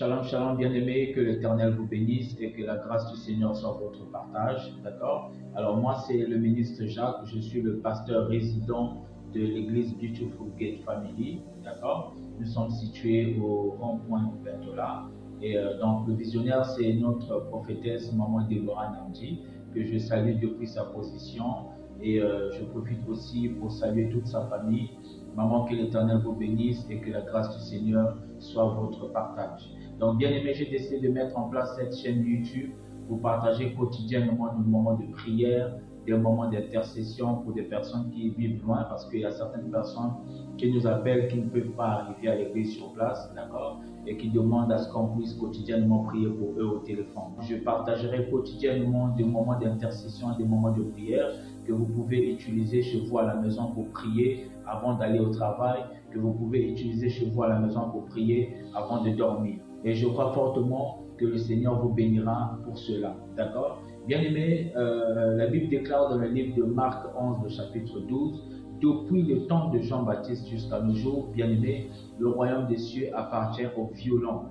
Shalom, shalom, bien-aimés, que l'Éternel vous bénisse et que la grâce du Seigneur soit votre partage, d'accord? Alors moi, c'est le ministre Jacques, je suis le pasteur résident de l'église Beautiful Gate Family, d'accord? Nous sommes situés au rond-point Bentola et donc le visionnaire, c'est notre prophétesse Maman Deborah Namdi, que je salue depuis sa position et je profite aussi pour saluer toute sa famille. Maman, que l'Éternel vous bénisse et que la grâce du Seigneur soit votre partage. Donc, bien aimé, j'ai décidé de mettre en place cette chaîne YouTube pour partager quotidiennement des moments de prière, des moments d'intercession pour des personnes qui vivent loin, parce qu'il y a certaines personnes qui nous appellent, qui ne peuvent pas arriver à l'église sur place, d'accord, et qui demandent à ce qu'on puisse quotidiennement prier pour eux au téléphone. Je partagerai quotidiennement des moments d'intercession, des moments de prière que vous pouvez utiliser chez vous à la maison pour prier avant d'aller au travail, que vous pouvez utiliser chez vous à la maison pour prier avant de dormir. Et je crois fortement que le Seigneur vous bénira pour cela. D'accord? Bien-aimés, la Bible déclare dans le livre de Marc 11, le chapitre 12, depuis le temps de Jean-Baptiste jusqu'à nos jours, bien-aimés, le royaume des cieux appartient aux violents.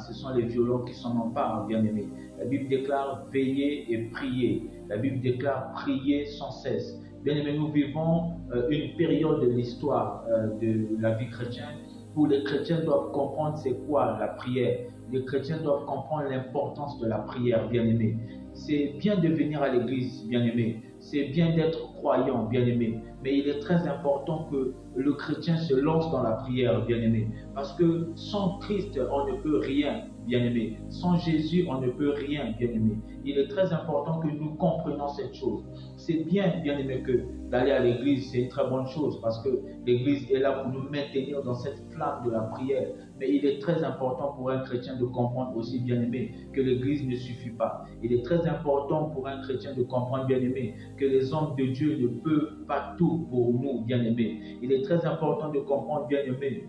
Ce sont les violents qui s'en emparent, bien-aimés. La Bible déclare veiller et prier. La Bible déclare prier sans cesse. Bien-aimés, nous vivons une période de l'histoire de la vie chrétienne où les chrétiens doivent comprendre c'est quoi la prière. Les chrétiens doivent comprendre l'importance de la prière, bien-aimés. C'est bien de venir à l'église, bien-aimés. C'est bien d'être croyant, bien-aimé. Mais il est très important que le chrétien se lance dans la prière, bien-aimé. Parce que sans Christ, on ne peut rien, bien-aimé. Sans Jésus, on ne peut rien, bien-aimé. Il est très important que nous comprenions cette chose. C'est bien, bien-aimé, que d'aller à l'église, c'est une très bonne chose. Parce que l'église est là pour nous maintenir dans cette flamme de la prière. Mais il est très important pour un chrétien de comprendre aussi, bien-aimé, que l'église ne suffit pas. Il est très important pour un chrétien de comprendre, bien-aimé, que les hommes de Dieu ne peuvent pas tout pour nous, bien-aimés. Il est très important de comprendre, bien-aimé,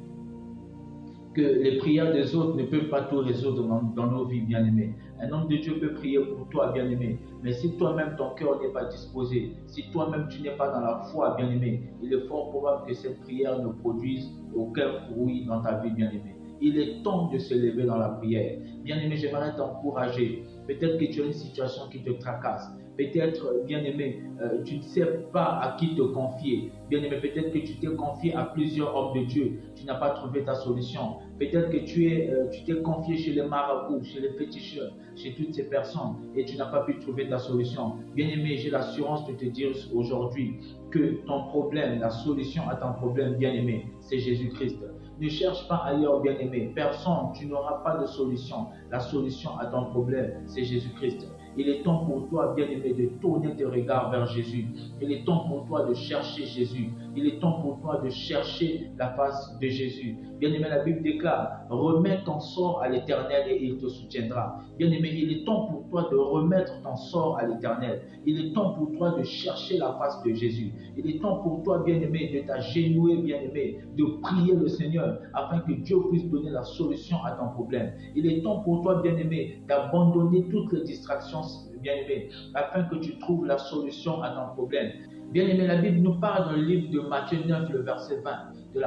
que les prières des autres ne peuvent pas tout résoudre dans nos vies, bien-aimés. Un homme de Dieu peut prier pour toi, bien-aimé, mais si toi-même ton cœur n'est pas disposé, si toi-même tu n'es pas dans la foi, bien-aimé, il est fort probable que cette prière ne produise aucun fruit dans ta vie, bien-aimé. Il est temps de se lever dans la prière. Bien-aimé, j'aimerais t'encourager. Peut-être que tu as une situation qui te tracasse. Peut-être, bien-aimé, tu ne sais pas à qui te confier. Bien-aimé, peut-être que tu t'es confié à plusieurs hommes de Dieu. Tu n'as pas trouvé ta solution. Peut-être que tu t'es confié chez les marabouts, chez les féticheurs, chez toutes ces personnes et tu n'as pas pu trouver ta solution. Bien-aimé, j'ai l'assurance de te dire aujourd'hui que ton problème, la solution à ton problème, bien-aimé, c'est Jésus-Christ. Ne cherche pas ailleurs, bien-aimé. Personne, tu n'auras pas de solution. La solution à ton problème, c'est Jésus-Christ. Il est temps pour toi, bien-aimé, de tourner tes regards vers Jésus. Il est temps pour toi de chercher Jésus. Il est temps pour toi de chercher la face de Jésus. Bien-aimé, la Bible déclare, remets ton sort à l'Éternel et il te soutiendra. Bien-aimé, il est temps pour toi de remettre ton sort à l'Éternel. Il est temps pour toi de chercher la face de Jésus. Il est temps pour toi, bien-aimé, de t'agenouiller, bien-aimé, de prier le Seigneur afin que Dieu puisse donner la solution à ton problème. Il est temps pour toi, bien-aimé, d'abandonner toutes les distractions, bien-aimé, afin que tu trouves la solution à ton problème. Bien-aimé, la Bible nous parle dans le livre de Matthieu 9, le verset 20, de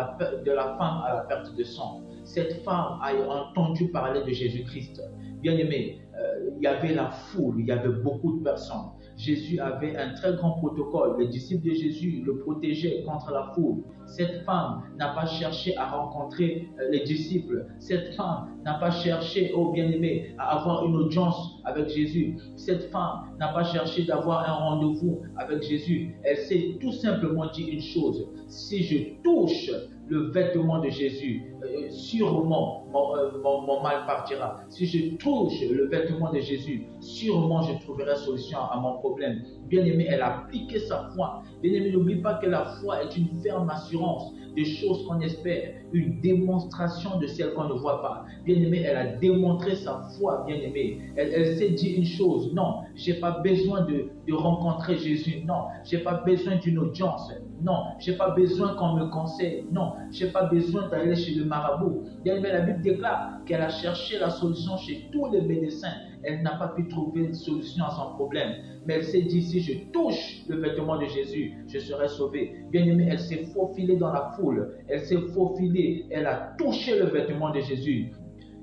la femme à la perte de sang. Cette femme a entendu parler de Jésus-Christ. Bien-aimé, il y avait la foule, il y avait beaucoup de personnes. Jésus avait un très grand protocole. Les disciples de Jésus le protégeaient contre la foule. Cette femme n'a pas cherché à rencontrer les disciples. Cette femme n'a pas cherché, oh bien-aimé, à avoir une audience avec Jésus. Cette femme n'a pas cherché d'avoir un rendez-vous avec Jésus. Elle s'est tout simplement dit une chose. Si je touche le vêtement de Jésus, sûrement mon mal partira. Si je touche le vêtement de Jésus, sûrement je trouverai solution à mon problème. Bien-aimé, elle a appliqué sa foi. Bien-aimé, n'oublie pas que la foi est une ferme assurance des choses qu'on espère, une démonstration de celles qu'on ne voit pas. Bien-aimé, elle a démontré sa foi, bien-aimé. Elle s'est dit une chose, non, j'ai pas besoin de rencontrer Jésus, non, j'ai pas besoin d'une audience, non, j'ai pas besoin qu'on me conseille, non, j'ai pas besoin d'aller chez le marabout. Bien-aimé, la Bible déclare qu'elle a cherché la solution chez tous les médecins. Elle n'a pas pu trouver une solution à son problème. Mais elle s'est dit, si je touche le vêtement de Jésus, je serai sauvé. Bien-aimé, elle s'est faufilée dans la foule. Elle s'est faufilée. Elle a touché le vêtement de Jésus.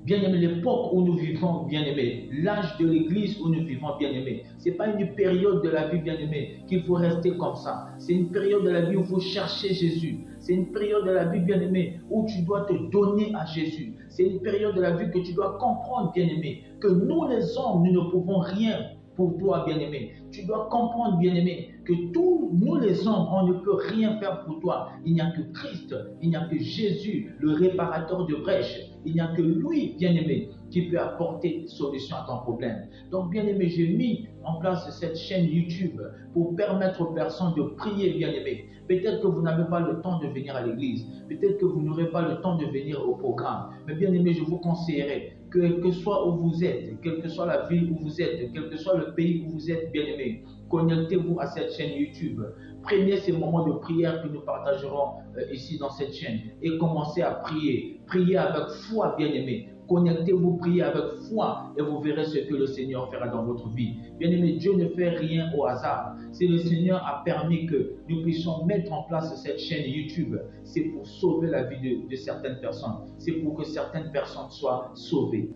Bien-aimé, l'époque où nous vivons, bien-aimé, l'âge de l'Église où nous vivons, bien-aimé, ce n'est pas une période de la vie, bien-aimé, qu'il faut rester comme ça. C'est une période de la vie où il faut chercher Jésus. C'est une période de la vie, bien-aimé, où tu dois te donner à Jésus. C'est une période de la vie que tu dois comprendre, bien-aimé, que nous les hommes, nous ne pouvons rien pour toi, bien-aimé. Tu dois comprendre, bien-aimé, que tous nous les hommes, on ne peut rien faire pour toi. Il n'y a que Christ, il n'y a que Jésus, le réparateur de brèches. Il n'y a que lui, bien-aimé, qui peut apporter solution à ton problème. Donc, bien-aimé, j'ai mis en place cette chaîne YouTube pour permettre aux personnes de prier, bien-aimé. Peut-être que vous n'avez pas le temps de venir à l'église. Peut-être que vous n'aurez pas le temps de venir au programme. Mais bien-aimé, je vous conseillerais, quel que soit où vous êtes, quelle que soit la ville où vous êtes, quel que soit le pays où vous êtes, bien-aimé, connectez-vous à cette chaîne YouTube. Prenez ces moments de prière que nous partagerons ici dans cette chaîne et commencez à prier. Priez avec foi, bien-aimé. Connectez-vous, priez avec foi et vous verrez ce que le Seigneur fera dans votre vie. Bien-aimé, Dieu ne fait rien au hasard. Si le Seigneur a permis que nous puissions mettre en place cette chaîne YouTube, c'est pour sauver la vie de certaines personnes. C'est pour que certaines personnes soient sauvées.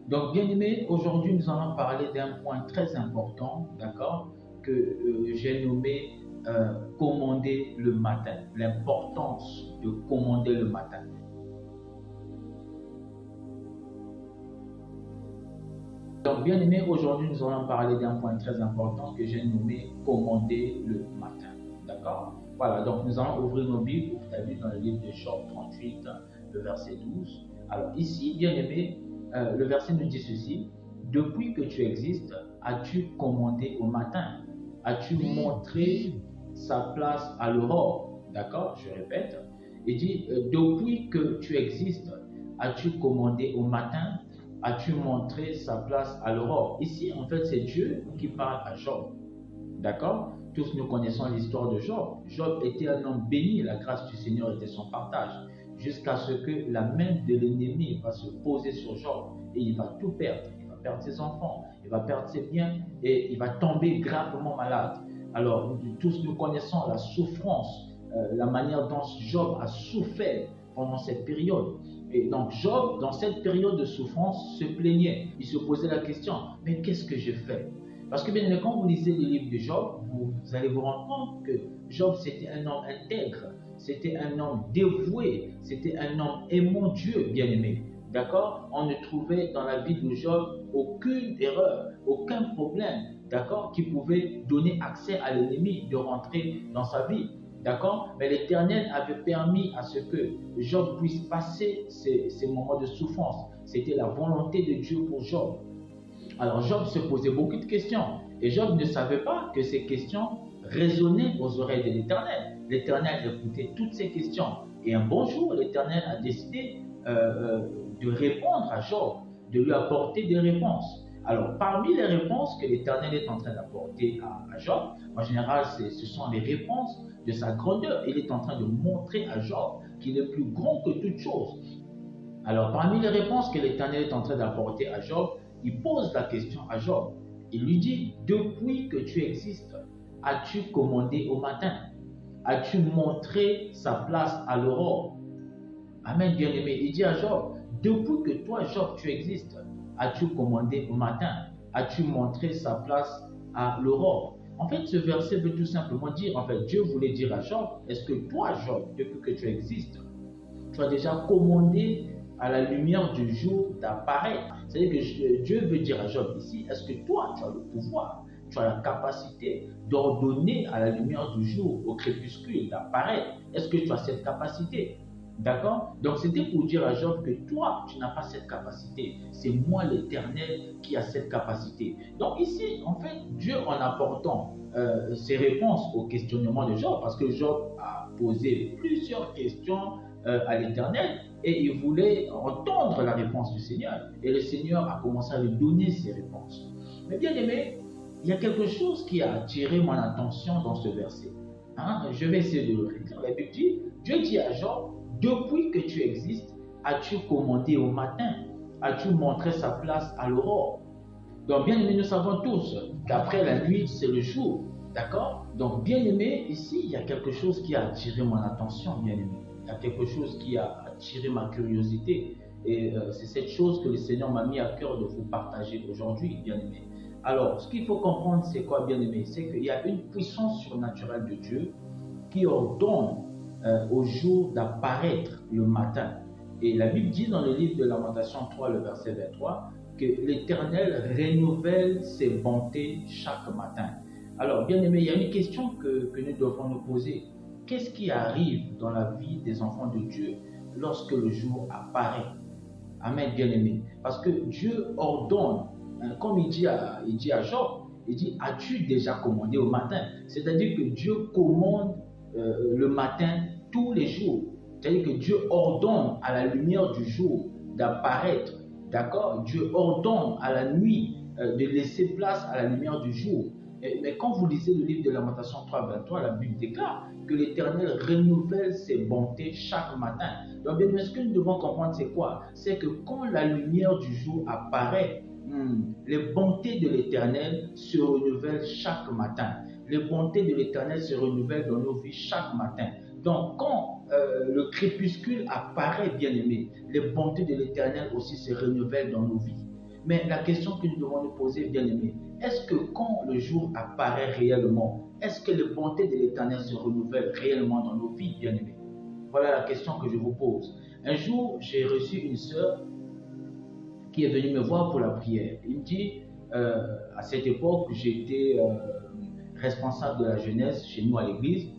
Donc, bien-aimé, aujourd'hui, nous allons parler d'un point très important, d'accord, que j'ai nommé commander le matin. L'importance de commander le matin. Donc, bien aimé, aujourd'hui, nous allons parler d'un point très important que j'ai nommé commander le matin. D'accord? Voilà, donc nous allons ouvrir nos Bibles, vous avez vu dans le livre de Job 38, le verset 12. Alors, ici, bien aimé, le verset nous dit ceci: depuis que tu existes, as-tu commandé au matin? As-tu montré sa place à l'aurore? D'accord? Je répète. Il dit, depuis que tu existes, as-tu commandé au matin? As-tu montré sa place à l'aurore? Ici, en fait, c'est Dieu qui parle à Job. D'accord? Tous nous connaissons l'histoire de Job. Job était un homme béni, la grâce du Seigneur était son partage, jusqu'à ce que la main de l'ennemi va se poser sur Job et il va tout perdre. Il va perdre ses enfants, il va perdre ses biens et il va tomber gravement malade. Alors, tous nous connaissons la souffrance, la manière dont Job a souffert pendant cette période. Et donc Job, dans cette période de souffrance, se plaignait. Il se posait la question, mais qu'est-ce que je fais? Parce que bien, quand vous lisez le livre de Job, vous allez vous rendre compte que Job, c'était un homme intègre, c'était un homme dévoué, c'était un homme aimant Dieu, bien-aimé. D'accord? On ne trouvait dans la vie de Job aucune erreur, aucun problème, d'accord, qui pouvait donner accès à l'ennemi de rentrer dans sa vie. D'accord? Mais l'Éternel avait permis à ce que Job puisse passer ces moments de souffrance. C'était la volonté de Dieu pour Job. Alors Job se posait beaucoup de questions. Et Job ne savait pas que ces questions résonnaient aux oreilles de l'Éternel. L'Éternel écoutait toutes ces questions. Et un bon jour, l'Éternel a décidé de répondre à Job, de lui apporter des réponses. Alors, parmi les réponses que l'Éternel est en train d'apporter à Job, en général, ce sont les réponses de sa grandeur. Il est en train de montrer à Job qu'il est plus grand que toute chose. Alors, parmi les réponses que l'Éternel est en train d'apporter à Job, il pose la question à Job. Il lui dit, depuis que tu existes, as-tu commandé au matin? As-tu montré sa place à l'aurore? Amen, bien-aimé. Il dit à Job, depuis que toi, Job, tu existes, as-tu commandé au matin? As-tu montré sa place à l'aurore? En fait, ce verset veut tout simplement dire, en fait, Dieu voulait dire à Job, est-ce que toi, Job, depuis que tu existes, tu as déjà commandé à la lumière du jour d'apparaître? C'est-à-dire que Dieu veut dire à Job ici, est-ce que toi, tu as le pouvoir, tu as la capacité d'ordonner à la lumière du jour, au crépuscule, d'apparaître? Est-ce que tu as cette capacité? D'accord? Donc c'était pour dire à Job que toi, tu n'as pas cette capacité. C'est moi l'Éternel qui a cette capacité. Donc ici, en fait, Dieu en apportant ses réponses au questionnement de Job, parce que Job a posé plusieurs questions à l'Éternel et il voulait entendre la réponse du Seigneur. Et le Seigneur a commencé à lui donner ses réponses. Mais bien aimé, il y a quelque chose qui a attiré mon attention dans ce verset. Je vais essayer de le relire. La Bible dit, Dieu dit à Job, depuis que tu existes, as-tu commandé au matin? As-tu montré sa place à l'aurore? Donc, bien aimé, nous savons tous qu'après la nuit, c'est le jour. D'accord? Donc, bien aimé, ici, il y a quelque chose qui a attiré mon attention, bien aimé. Il y a quelque chose qui a attiré ma curiosité. Et c'est cette chose que le Seigneur m'a mis à cœur de vous partager aujourd'hui, bien-aimés. Alors, ce qu'il faut comprendre, c'est quoi, bien-aimés? C'est qu'il y a une puissance surnaturelle de Dieu qui ordonne au jour d'apparaître le matin. Et la Bible dit dans le livre de Lamentation 3, le verset 23, que l'Éternel renouvelle ses bontés chaque matin. Alors, bien-aimés, il y a une question que nous devons nous poser. Qu'est-ce qui arrive dans la vie des enfants de Dieu lorsque le jour apparaît? Amen, bien-aimés. Parce que Dieu ordonne, comme il dit à Job, il dit, as-tu déjà commandé au matin? C'est-à-dire que Dieu commande le matin tous les jours. C'est-à-dire que Dieu ordonne à la lumière du jour d'apparaître. D'accord? Dieu ordonne à la nuit de laisser place à la lumière du jour. Mais quand vous lisez le livre de Lamentation 3, 23, la Bible déclare que l'Éternel renouvelle ses bontés chaque matin. Donc, bien, ce que nous devons comprendre, c'est quoi? C'est que quand la lumière du jour apparaît, les bontés de l'Éternel se renouvellent chaque matin. Les bontés de l'Éternel se renouvellent dans nos vies chaque matin. Donc, quand le crépuscule apparaît, bien-aimé, les bontés de l'Éternel aussi se renouvellent dans nos vies. Mais la question que nous devons nous poser, bien-aimé, est-ce que quand le jour apparaît réellement, est-ce que les bontés de l'Éternel se renouvellent réellement dans nos vies, bien-aimés? Voilà la question que je vous pose. Un jour, j'ai reçu une sœur qui est venue me voir pour la prière. Il me dit, à cette époque, j'étais responsable de la jeunesse chez nous à l'église.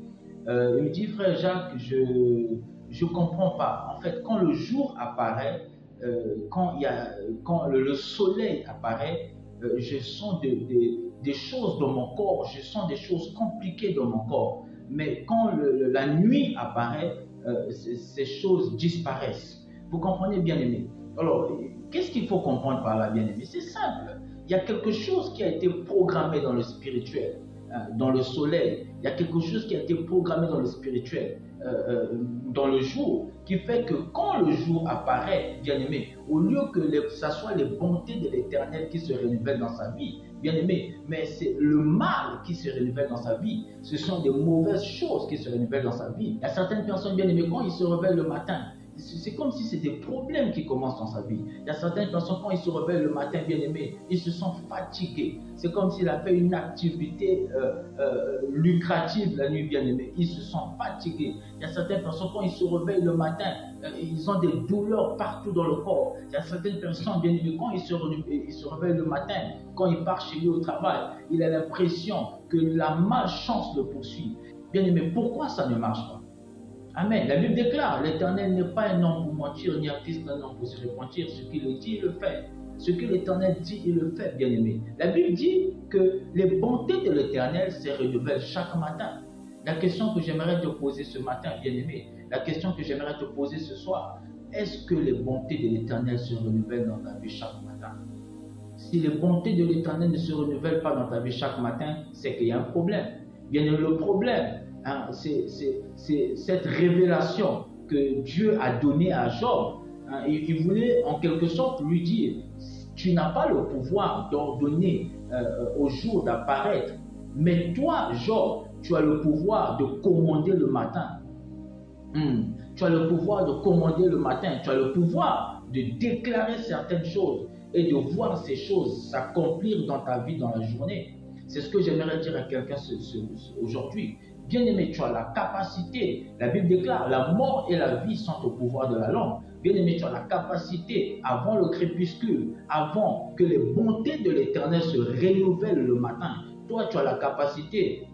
Il me dit, frère Jacques, je ne comprends pas. En fait, quand le jour apparaît, quand le soleil apparaît, je sens des choses dans mon corps, je sens des choses compliquées dans mon corps. Mais quand la nuit apparaît, ces choses disparaissent. Vous comprenez, bien-aimé? Alors, qu'est-ce qu'il faut comprendre par là, bien-aimé? C'est simple. Il y a quelque chose qui a été programmé dans le spirituel, dans le soleil. Il y a quelque chose qui a été programmé dans le spirituel, dans le jour, qui fait que quand le jour apparaît, bien-aimé, au lieu que ça soit les bontés de l'Éternel qui se renouvellent dans sa vie, bien-aimé, mais c'est le mal qui se renouvelle dans sa vie. Ce sont des mauvaises choses qui se renouvellent dans sa vie. Il y a certaines personnes, bien-aimées, quand ils se réveillent le matin, c'est comme si c'était des problèmes qui commencent dans sa vie. Il y a certaines personnes, quand ils se réveillent le matin, bien-aimés, ils se sentent fatigués. C'est comme s'il a fait une activité lucrative la nuit, bien-aimés. Ils se sentent fatigués. Il y a certaines personnes, quand ils se réveillent le matin, ils ont des douleurs partout dans le corps. Il y a certaines personnes, bien-aimés, quand ils se réveillent le matin, quand ils partent chez lui au travail, il a l'impression que la malchance le poursuit. Bien-aimés, pourquoi ça ne marche pas? Amen. La Bible déclare, l'Éternel n'est pas un homme pour mentir, ni un fils d'un homme pour se repentir. Ce qu'il dit, il le fait. Ce que l'Éternel dit, il le fait, bien-aimé. La Bible dit que les bontés de l'Éternel se renouvellent chaque matin. La question que j'aimerais te poser ce matin, bien-aimé, la question que j'aimerais te poser ce soir, est-ce que les bontés de l'Éternel se renouvellent dans ta vie chaque matin? Si les bontés de l'Éternel ne se renouvellent pas dans ta vie chaque matin, c'est qu'il y a un problème. Bien-aimé, le problème, c'est cette révélation que Dieu a donnée à Job. Il voulait en quelque sorte lui dire, tu n'as pas le pouvoir d'ordonner au jour d'apparaître, mais toi, Job, tu as le pouvoir de commander le matin. Tu as le pouvoir de commander le matin, tu as le pouvoir de déclarer certaines choses et de voir ces choses s'accomplir dans ta vie, dans la journée. C'est ce que j'aimerais dire à quelqu'un aujourd'hui. Bien-aimé, tu as la capacité, la Bible déclare, la mort et la vie sont au pouvoir de la langue. Bien-aimé, tu as la capacité, avant le crépuscule, avant que les bontés de l'Éternel se renouvellent le matin, toi, tu as la capacité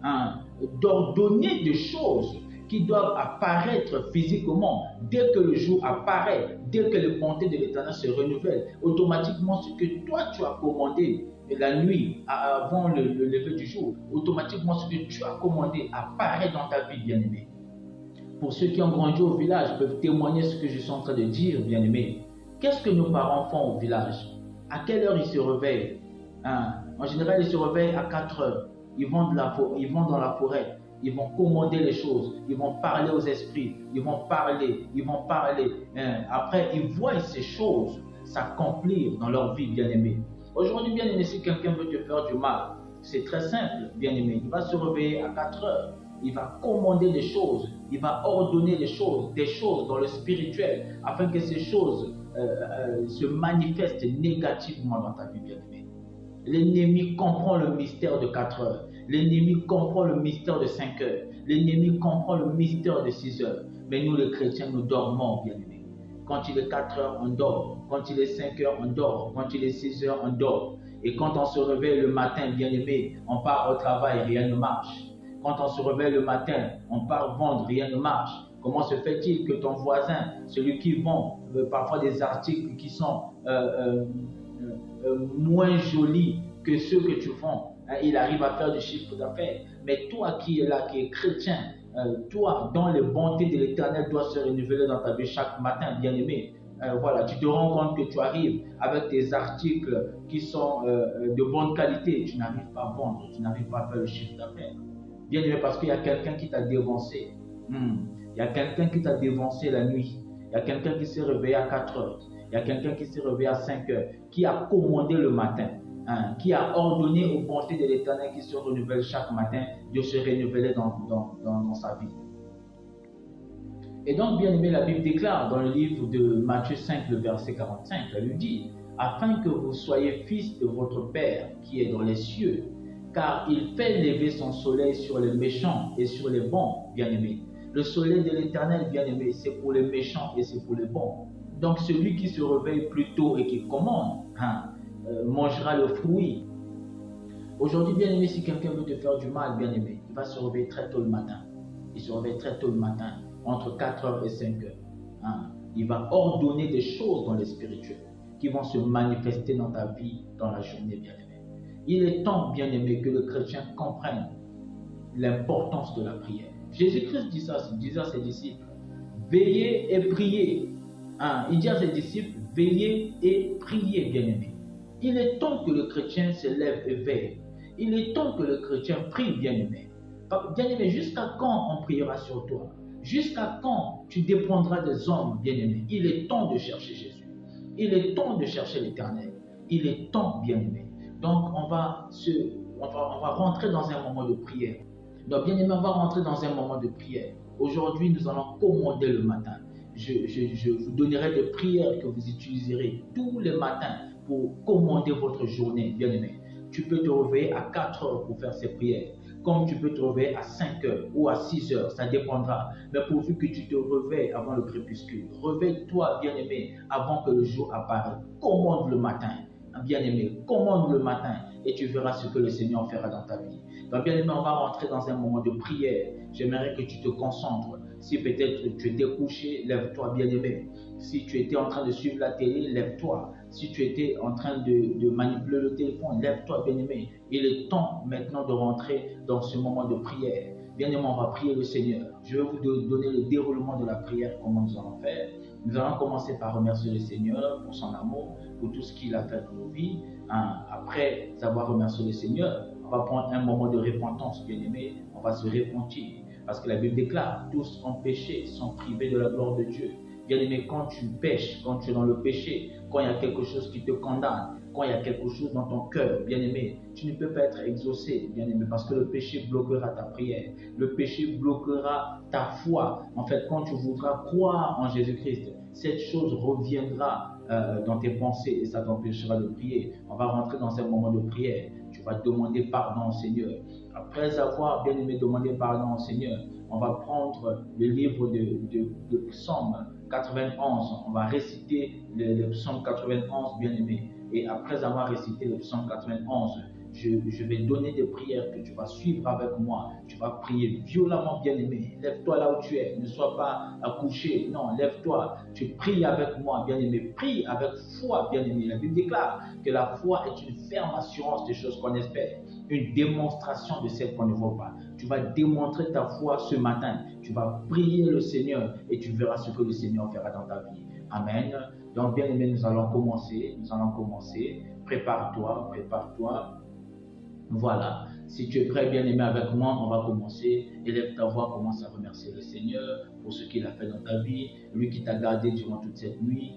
d'ordonner des choses qui doivent apparaître physiquement. Dès que le jour apparaît, dès que les bontés de l'Éternel se renouvellent, automatiquement, ce que toi, tu as commandé la nuit, avant le lever du jour, automatiquement, ce que tu as commandé apparaît dans ta vie, bien-aimé. Pour ceux qui ont grandi au village, peuvent témoigner ce que je suis en train de dire, bien-aimé. Qu'est-ce que nos parents font au village? À quelle heure ils se réveillent? En général, ils se réveillent à 4 heures. Ils vont dans la forêt. Ils vont commander les choses. Ils vont parler aux esprits. Ils vont parler. Après, ils voient ces choses s'accomplir dans leur vie, bien-aimé. Aujourd'hui, bien-aimé, si quelqu'un veut te faire du mal, c'est très simple, bien-aimé. Il va se réveiller à 4 heures. il va commander des choses, il va ordonner des choses dans le spirituel, afin que ces choses se manifestent négativement dans ta vie, bien-aimé. L'ennemi comprend le mystère de 4 heures. L'ennemi comprend le mystère de 5 heures. L'ennemi comprend le mystère de 6 heures. Mais nous, les chrétiens, nous dormons, bien-aimés. Quand il est 4 heures, on dort. Quand il est 5 heures, on dort. Quand il est 6 heures, on dort. Et quand on se réveille le matin, bien-aimé, on part au travail, rien ne marche. Quand on se réveille le matin, on part vendre, rien ne marche. Comment se fait-il que ton voisin, celui qui vend parfois des articles qui sont moins jolis que ceux que tu vends, il arrive à faire du chiffre d'affaires. Mais toi qui es là, qui es chrétien, toi, dont les bontés de l'Éternel doivent se renouveler dans ta vie chaque matin, bien-aimé, voilà, tu te rends compte que tu arrives avec tes articles qui sont de bonne qualité, tu n'arrives pas à vendre, tu n'arrives pas à faire le chiffre d'affaires. Bien-aimé, parce qu'il y a quelqu'un qui t'a dévancé. Il y a quelqu'un qui t'a dévancé la nuit. Il y a quelqu'un qui s'est réveillé à 4 heures. Il y a quelqu'un qui s'est réveillé à 5 heures, qui a commandé le matin, qui a ordonné aux bontés de l'Éternel qui se renouvellent chaque matin de se renouveler dans sa vie. Et donc, bien aimé, la Bible déclare dans le livre de Matthieu 5, le verset 45, elle lui dit, afin que vous soyez fils de votre Père qui est dans les cieux, car il fait lever son soleil sur les méchants et sur les bons, bien aimé. Le soleil de l'Éternel, bien aimé, c'est pour les méchants et c'est pour les bons. Donc celui qui se réveille plus tôt et qui commande, mangera le fruit. Aujourd'hui, bien aimé, si quelqu'un veut te faire du mal, bien aimé, il va se réveiller très tôt le matin. Il se réveille très tôt le matin, entre 4 heures et 5 heures. Il va ordonner des choses dans le spirituel qui vont se manifester dans ta vie, dans la journée, bien aimé. Il est temps, bien aimé, que le chrétien comprenne l'importance de la prière. Jésus-Christ disait à ses disciples, veillez et priez. Il dit à ses disciples, veillez et priez, bien-aimés. Il est temps que le chrétien se lève et veille. Il est temps que le chrétien prie, bien-aimé. Bien-aimé, jusqu'à quand on priera sur toi? Jusqu'à quand tu dépendras des hommes, bien-aimé? Il est temps de chercher Jésus. Il est temps de chercher l'Éternel. Il est temps, bien-aimé. Donc, on va rentrer dans un moment de prière. Donc, bien-aimé, on va rentrer dans un moment de prière. Aujourd'hui, nous allons commander le matin. Je vous donnerai des prières que vous utiliserez tous les matins pour commander votre journée, bien-aimé. Tu peux te réveiller à 4 heures pour faire ces prières, comme tu peux te réveiller à 5 heures ou à 6 heures, ça dépendra. Mais pourvu que tu te réveilles avant le crépuscule, réveille-toi, bien-aimé, avant que le jour apparaisse. Commande le matin, bien-aimé, commande le matin et tu verras ce que le Seigneur fera dans ta vie. Donc, bien-aimé, on va rentrer dans un moment de prière. J'aimerais que tu te concentres. Si peut-être tu étais couché, lève-toi, bien-aimé. Si tu étais en train de suivre la télé, lève-toi. Si tu étais en train de manipuler le téléphone, lève-toi, bien-aimé. Il est temps maintenant de rentrer dans ce moment de prière. Bien-aimé, on va prier le Seigneur. Je vais vous donner le déroulement de la prière, comment nous allons faire. Nous allons commencer par remercier le Seigneur pour son amour, pour tout ce qu'il a fait dans nos vies. Après avoir remercié le Seigneur, on va prendre un moment de repentance, bien-aimé. On va se repentir. Parce que la Bible déclare, tous ont péché, sont privés de la gloire de Dieu. Bien-aimé, quand tu pêches, quand tu es dans le péché, quand il y a quelque chose qui te condamne, quand il y a quelque chose dans ton cœur, bien-aimé, tu ne peux pas être exaucé, bien-aimé, parce que le péché bloquera ta prière. Le péché bloquera ta foi. En fait, quand tu voudras croire en Jésus-Christ, cette chose reviendra dans tes pensées et ça t'empêchera de prier. On va rentrer dans un moment de prière. Tu vas demander pardon au Seigneur. Après avoir, bien aimé, demandé pardon au Seigneur, on va prendre le livre de Psaume 91. On va réciter le Psaume 91, bien aimé. Et après avoir récité le Psaume 91, je vais donner des prières que tu vas suivre avec moi. Tu vas prier violemment, bien-aimé. Lève-toi là où tu es. Ne sois pas accouché. Non, lève-toi. Tu pries avec moi, bien-aimé. Prie avec foi, bien-aimé. La Bible déclare que la foi est une ferme assurance des choses qu'on espère. Une démonstration de celles qu'on ne voit pas. Tu vas démontrer ta foi ce matin. Tu vas prier le Seigneur et tu verras ce que le Seigneur fera dans ta vie. Amen. Donc, bien-aimé, nous allons commencer. Prépare-toi. Voilà. Si tu es prêt, bien-aimé, avec moi, on va commencer. Élève ta voix, commence à remercier le Seigneur pour ce qu'il a fait dans ta vie. Lui qui t'a gardé durant toute cette nuit.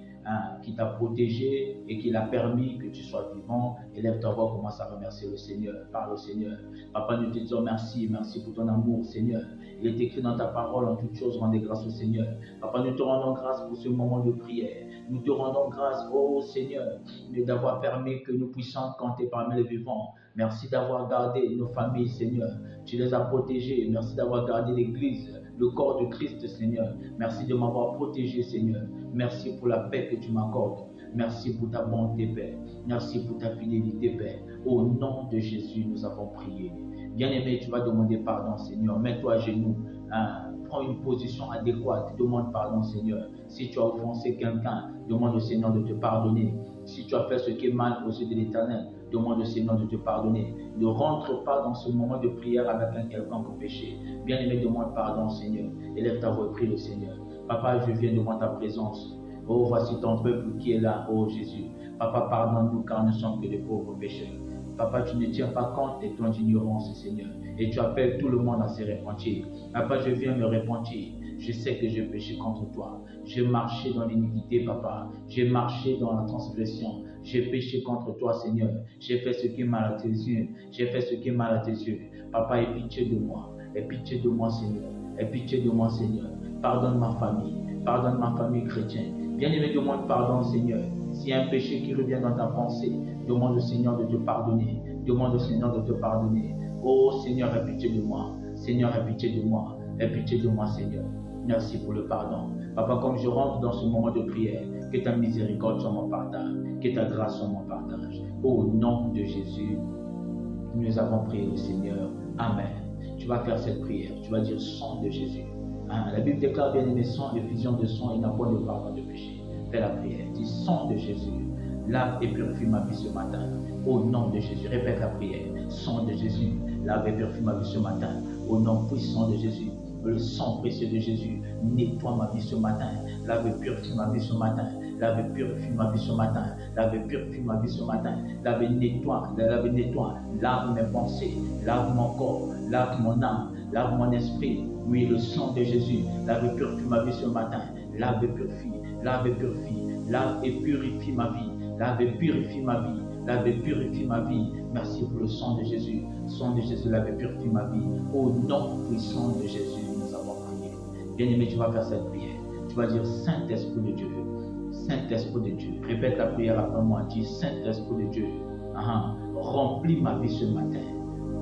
qui t'a protégé et qui l'a permis que tu sois vivant. Élève ta voix, commence à remercier le Seigneur. Parle au Seigneur. Papa, nous te disons merci, merci pour ton amour, Seigneur. Il est écrit dans ta parole, en toutes choses, rendez grâce au Seigneur. Papa, nous te rendons grâce pour ce moment de prière. Nous te rendons grâce, oh Seigneur, d'avoir permis que nous puissions compter parmi les vivants. Merci d'avoir gardé nos familles, Seigneur. Tu les as protégées. Merci d'avoir gardé l'Église, le corps de Christ, Seigneur. Merci de m'avoir protégé, Seigneur. Merci pour la paix que tu m'accordes. Merci pour ta bonté, Père. Merci pour ta fidélité, Père. Au nom de Jésus, nous avons prié. Bien-aimé, tu vas demander pardon, Seigneur. Mets-toi à genoux. Prends une position adéquate. Demande pardon, Seigneur. Si tu as offensé quelqu'un, demande au Seigneur de te pardonner. Si tu as fait ce qui est mal aux yeux de l'Éternel, demande au Seigneur de te pardonner. Ne rentre pas dans ce moment de prière avec un quelconque péché. Bien-aimé, demande pardon, Seigneur. Élève ta voix et prie le Seigneur. Papa, je viens devant ta présence. Oh, voici ton peuple qui est là, oh Jésus. Papa, pardonne-nous car nous sommes que de pauvres pécheurs. Papa, tu ne tiens pas compte de ton ignorance, Seigneur. Et tu appelles tout le monde à se repentir. Papa, je viens me repentir. Je sais que j'ai péché contre toi. J'ai marché dans l'iniquité, Papa. J'ai marché dans la transgression. J'ai péché contre toi, Seigneur. J'ai fait ce qui est mal à tes yeux. J'ai fait ce qui est mal à tes yeux. Papa, aie pitié de moi. Aie pitié de moi, Seigneur. Aie pitié de moi, Seigneur. Pardonne ma famille. Pardonne ma famille chrétienne. Bien-aimé, demande pardon, Seigneur. S'il y a un péché qui revient dans ta pensée, demande au Seigneur de te pardonner. Demande au Seigneur de te pardonner. Oh Seigneur, aie pitié de moi. Seigneur, aie pitié de moi. Aie pitié de moi, Seigneur. Merci pour le pardon. Papa, comme je rentre dans ce moment de prière, que ta miséricorde soit mon partage. Que ta grâce soit mon partage. Au nom de Jésus, nous avons prié le Seigneur. Amen. Tu vas faire cette prière. Tu vas dire sang de Jésus. La Bible déclare bien aimé sang, effusion de sang, il n'a pas de pardon de péché. Fais la prière. Dis sang de Jésus. Lave et purifie ma vie ce matin. Au nom de Jésus. Répète la prière. Sang de Jésus. Lave et purifie ma vie ce matin. Au nom puissant de Jésus. Le sang précieux de Jésus. Nettoie ma vie ce matin. Lave et purifie ma vie ce matin. Lave et purifie ma vie ce matin. Lave et purifie ma vie ce matin. Lave et nettoie. Lave et nettoie. Lave mes pensées. Lave mon corps. Lave mon âme. Lave mon esprit. Oui, le sang de Jésus. Lave et purifie ma vie ce matin. Lave et purifie. Lave et purifie. Lave et purifie ma vie. Lave et purifie ma vie. Lave et purifie ma vie. Merci pour le sang de Jésus. Le sang de Jésus, lave et purifie ma vie. Au nom puissant de Jésus, nous avons prié. Bien-aimé, tu vas faire cette prière. Tu vas dire Saint-Esprit de Dieu. Saint-Esprit de Dieu. Répète la prière après moi. Dis Saint-Esprit de Dieu. Remplis ma vie ce matin.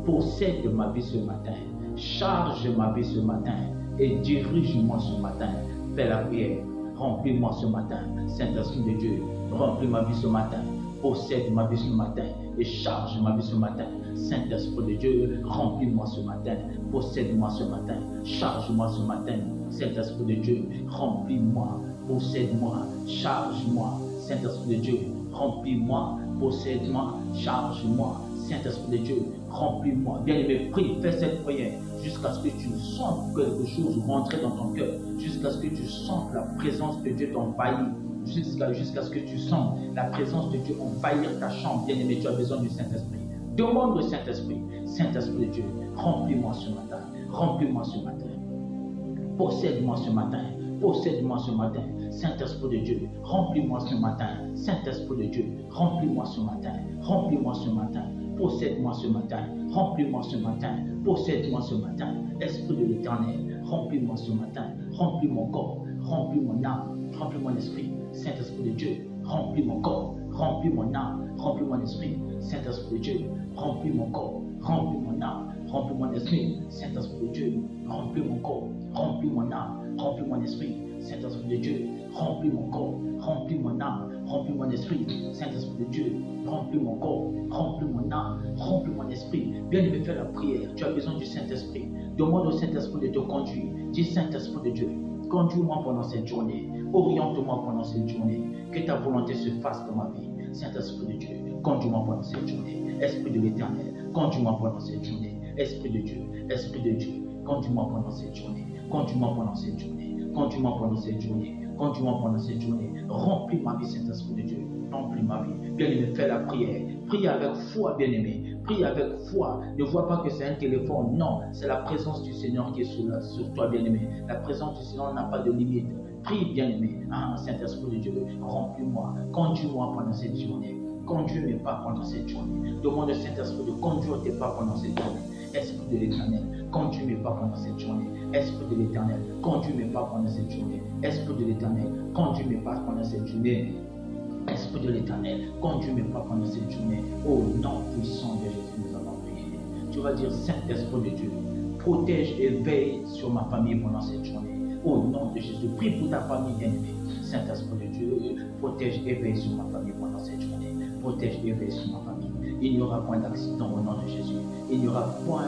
Possède ma vie ce matin. Charge ma vie ce matin. Et dirige-moi ce matin. Fais la prière. Remplis-moi ce matin. Saint-Esprit de Dieu. Remplis ma vie ce matin. Possède ma vie ce matin. Et charge ma vie ce matin. Saint-Esprit de Dieu. Remplis-moi ce matin. Possède-moi ce matin. Charge-moi ce matin. Saint-Esprit de Dieu. Remplis-moi. Possède-moi. Charge-moi. Saint-Esprit de Dieu. Remplis-moi. Possède-moi. Charge-moi. Saint-Esprit de Dieu. Remplis-moi. Bien-aimé, prie. Fais cette prière. Jusqu'à ce que tu sens quelque chose rentrer dans ton cœur. Jusqu'à ce que tu sens la présence de Dieu t'envahir. Jusqu'à ce que tu sens la présence de Dieu envahir ta chambre. Bien-aimé, tu as besoin du Saint-Esprit. Demande au Saint-Esprit. Saint-Esprit de Dieu, remplis-moi ce matin. Remplis-moi ce matin. Possède-moi ce matin. Possède-moi ce matin. Saint-Esprit de Dieu, remplis-moi ce matin. Saint-Esprit de Dieu, remplis-moi ce matin. Remplis-moi ce matin. Possède-moi ce matin. Remplis-moi ce matin. Possède-moi ce matin. Esprit de l'Éternel, remplis-moi ce matin. Remplis mon corps. Remplis mon âme. Remplis mon esprit. Saint-Esprit de Dieu, remplis mon corps. Remplis mon âme. Remplis mon esprit. Saint-Esprit de Dieu, remplis mon corps. Remplis mon âme. Remplis mon esprit. Saint-Esprit de Dieu, remplis mon corps. Remplis mon âme. Remplis mon esprit. Saint-Esprit de Dieu, remplis mon corps. Remplis mon âme. Remplis mon esprit. Saint-Esprit de Dieu, remplis mon corps. Remplis mon âme. Remplis mon esprit. Bien-aimé, fais la prière. Tu as besoin du Saint-Esprit. Demande au Saint-Esprit de te conduire. Dis Saint-Esprit de Dieu, conduis-moi pendant cette journée. Oriente-moi pendant cette journée. Que ta volonté se fasse dans ma vie. Saint-Esprit de Dieu, conduis-moi pendant cette journée. Esprit de l'Éternel, conduis-moi pendant cette journée. Esprit de Dieu, conduis-moi pendant cette journée. Conduis-moi pendant cette journée. Conduis-moi pendant cette journée. Conduis-moi pendant cette journée. Remplis ma vie, Saint-Esprit de Dieu. Remplis ma vie. Bien-aimé, fais la prière. Prie avec foi, bien-aimé. Prie avec foi. Ne vois pas que c'est un téléphone. Non, c'est la présence du Seigneur qui est sur toi, bien-aimé. La présence du Seigneur n'a pas de limite. Prie, bien-aimé. Ah, Saint-Esprit de Dieu, remplis-moi. Conduis-moi pendant cette journée. Conduis mes pas pendant cette journée. Demande au Saint-Esprit de conduire tes pas pendant cette journée. Esprit de l'Éternel, conduis mes pas pendant cette journée. Esprit de l'Éternel, conduis mes pas pendant cette journée. Esprit de l'Éternel, conduis mes pas pendant cette journée. Esprit de l'Éternel, conduis mes pas pendant cette journée. Au nom puissant de Jésus, nous avons prié. Tu vas dire, Saint-Esprit de Dieu, protège et veille sur ma famille pendant cette journée. Au nom de Jésus, prie pour ta famille bien-aimée. Saint-Esprit de Dieu, protège et veille sur ma famille pendant cette journée. Protège et veille sur ma famille. Il n'y aura point d'accident au nom de Jésus. Il n'y aura point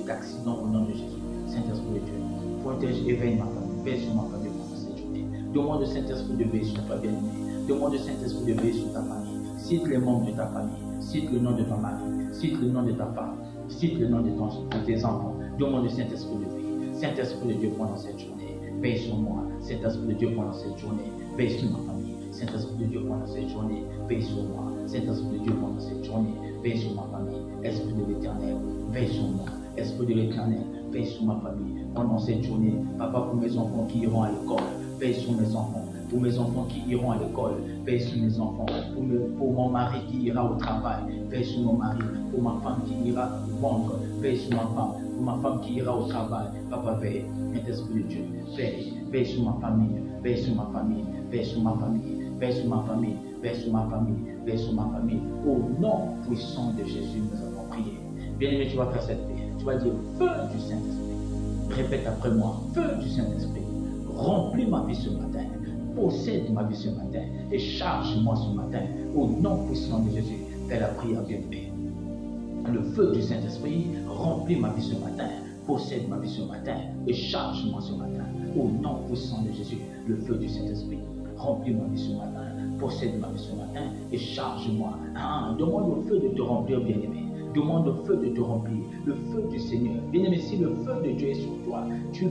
d'accident au nom de Jésus. Saint-Esprit de Dieu, protège et veille ma famille. Veille sur ma famille pendant cette journée. Demande au Saint-Esprit de veiller sur toi bien-aimé. Demande au Saint-Esprit de veiller sur ta famille. Cite les membres de ta famille. Cite le nom de ton mari. Cite le nom de ta femme. Cite le nom de tes enfants. Demande au Saint-Esprit de veiller. Saint-Esprit de Dieu pendant cette journée. Veille sur moi. Saint-Esprit de Dieu pendant cette journée. Veille sur ma famille. Saint-Esprit de Dieu pendant cette journée. Veille sur moi. Saint-Esprit de Dieu pendant cette journée. Veille sur ma famille. Esprit de l'Éternel. Veille sur moi. Esprit de l'Éternel. Veille sur ma famille. Pendant cette journée. Papa, pour mes enfants qui iront à l'école. Veille sur mes enfants. Pour mes enfants qui iront à l'école, veille sur mes enfants. Pour mon mari qui ira au travail, veille sur mon mari. Pour ma femme qui ira vendre, veille sur ma femme. Pour ma femme qui ira au travail, papa veille. Saint-Esprit de Dieu, veille. Veille sur ma famille, veille sur ma famille, veille sur ma famille, veille sur ma famille, veille sur ma famille, veille sur ma famille. Au nom puissant de Jésus, nous avons prié. Bien-aimé, tu vas faire cette prière. Tu vas dire feu du Saint-Esprit. Répète après moi, feu du Saint-Esprit. Remplis ma vie ce matin. Possède ma vie ce matin et charge-moi ce matin au nom puissant de Jésus. Fais la prière bien-aimée. Le feu du Saint-Esprit remplit ma vie ce matin, possède ma vie ce matin et charge-moi ce matin au nom puissant de Jésus. Le feu du Saint-Esprit remplit ma vie ce matin, possède ma vie ce matin et charge-moi. Demande au feu de te remplir, bien-aimé. Demande au feu de te remplir, le feu du Seigneur. Bien-aimé, si le feu de Dieu est sur toi, tu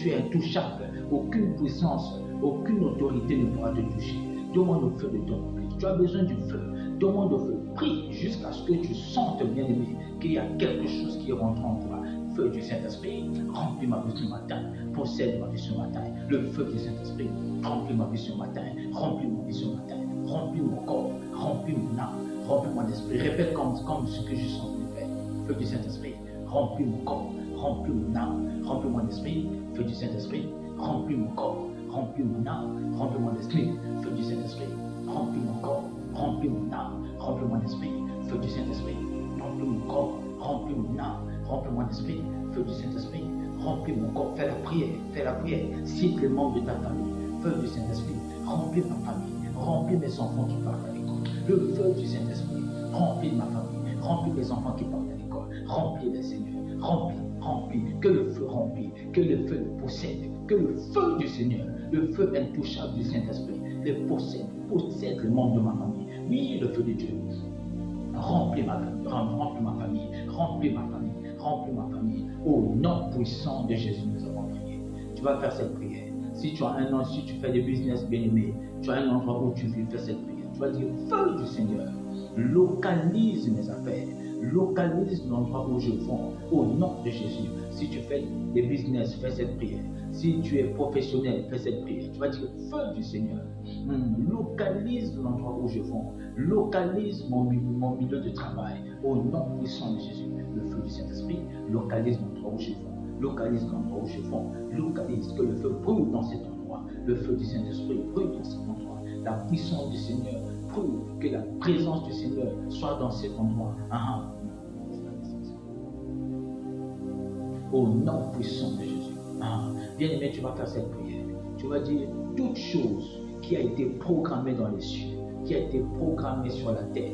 es intouchable. Aucune puissance, aucune autorité ne pourra te toucher. Demande au feu de te remplir. Tu as besoin du feu. Demande au feu. Prie jusqu'à ce que tu sentes, bien-aimé, qu'il y a quelque chose qui rentre en toi. Feu du Saint-Esprit, remplis ma vie ce matin. Possède ma vie ce matin. Le feu du Saint-Esprit, remplis ma vie ce matin. Remplis ma vie ce matin. Remplis mon corps. Remplis mon âme. Remplis mon esprit. Répète comme ce que je suis en train de faire. Feu du Saint-Esprit, remplis mon corps. Remplis mon âme. Remplis mon esprit. Feu du Saint-Esprit, remplis mon corps. Remplis mon âme, remplis mon esprit, feu du Saint-Esprit, remplis mon corps, remplis mon âme, remplis mon esprit, feu du Saint-Esprit, remplis mon corps, remplis mon âme, remplis mon esprit, feu du Saint-Esprit, remplis mon corps. Fais la prière, cite les membres de ta famille, feu du Saint-Esprit, remplis ma famille, remplis mes enfants qui partent à l'école, le feu du Saint-Esprit, remplis ma famille, remplis mes enfants qui partent à l'école, remplis les Seigneurs, remplis, que le feu remplit, que le feu le possède, que le feu du Seigneur, le feu intouchable du Saint-Esprit, les possède les membres de ma famille. Oui, le feu de Dieu. Remplis ma famille, remplis ma famille. Au nom puissant de Jésus, nous avons prié. Tu vas faire cette prière. Si tu as un an, si tu fais des business bien-aimés, tu as un endroit où tu vis, fais cette prière. Tu vas dire, feu du Seigneur, localise mes affaires. Localise l'endroit où je vends au nom de Jésus. Si tu fais des business, fais cette prière. Si tu es professionnel, fais cette prière. Tu vas dire feu du Seigneur. Localise l'endroit où je vends. Localise mon milieu de travail au nom puissant de Jésus. Le feu du Saint-Esprit localise l'endroit où je vends. Localise l'endroit où je vends. Localise que le feu brûle dans cet endroit. Le feu du Saint-Esprit brûle dans cet endroit. La puissance du Seigneur brûle. Que la présence du Seigneur soit dans cet endroit. Au nom puissant de Jésus. Bien-aimé, tu vas faire cette prière. Tu vas dire toute chose qui a été programmée dans les cieux, qui a été programmée sur la terre,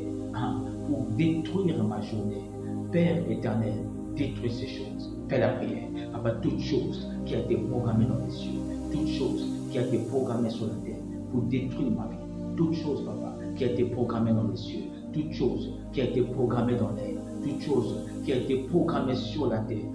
pour détruire ma journée. Père éternel, détruis ces choses. Fais la prière. Papa, toute chose qui a été programmée dans les cieux, toute chose qui a été programmée sur la terre pour détruire ma vie. Toute chose, papa, qui a été programmée dans les cieux, toute chose qui a été programmée dans l'air, toute chose qui a été programmée sur la terre,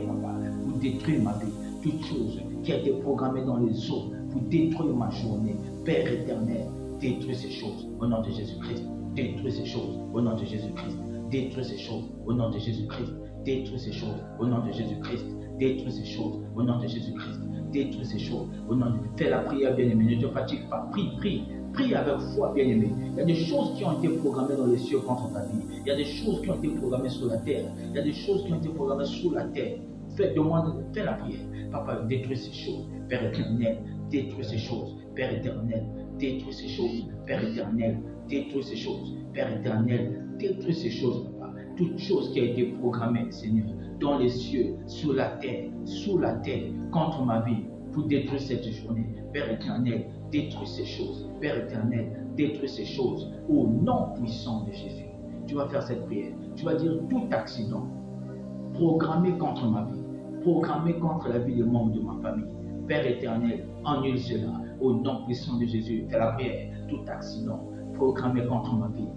papa, pour détruire ma vie, toute chose qui a été programmée dans les eaux pour détruire ma journée. Père éternel, détruis ces choses au nom de Jésus-Christ. détruis ces choses au nom de Jésus-Christ. Détruis ces choses au nom de Jésus-Christ. Détruis ces choses au nom de Jésus-Christ. Détruis ces choses au nom de Jésus-Christ. Détruis ces choses au nom de... Fais la prière, bien-aimé. Ne te fatigue pas. Prie, prie. Prie avec foi, bien-aimé. Il y a des choses qui ont été programmées dans les cieux contre ta vie. Il y a des choses qui ont été programmées sur la terre. Il y a des choses qui ont été programmées sous la terre. Fais la prière. Papa, détruis ces choses. Père éternel, détruis ces choses. Père éternel, détruis ces choses. Père éternel, détruis ces choses. Père éternel, détruis ces choses, papa. Toute chose qui a été programmée, Seigneur, dans les cieux, sous la terre, contre ma vie, pour détruire cette journée. Père éternel, détruis ces choses. Père éternel, détruis ces choses au nom puissant de Jésus. Tu vas faire cette prière. Tu vas dire tout accident programmé contre ma vie, programmé contre la vie des membres de ma famille. Père éternel, annule cela au nom puissant de Jésus. Fais la prière. Tout accident programmé contre ma vie,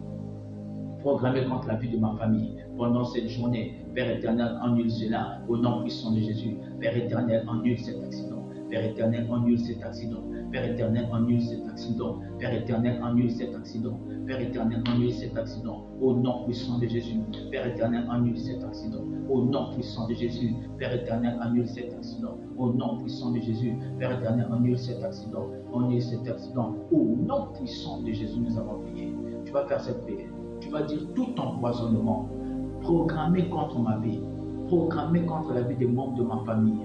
programmé contre la vie de ma famille pendant cette journée. Père éternel, annule cela au nom puissant de Jésus. Père éternel, annule cet accident. Père éternel, annule cet accident. Père éternel, annule cet accident. Père éternel, annule cet accident. Père éternel, annule cet accident. Au nom puissant de Jésus. Père éternel, annule cet accident. Au nom puissant de Jésus. Père éternel, annule cet accident. Au nom puissant de Jésus. Père éternel, annule cet accident. Annule cet accident. Au nom puissant de Jésus, nous avons prié. Tu vas faire cette prière. Tu vas dire tout empoisonnement programmé contre ma vie, programmé contre la vie des membres de ma famille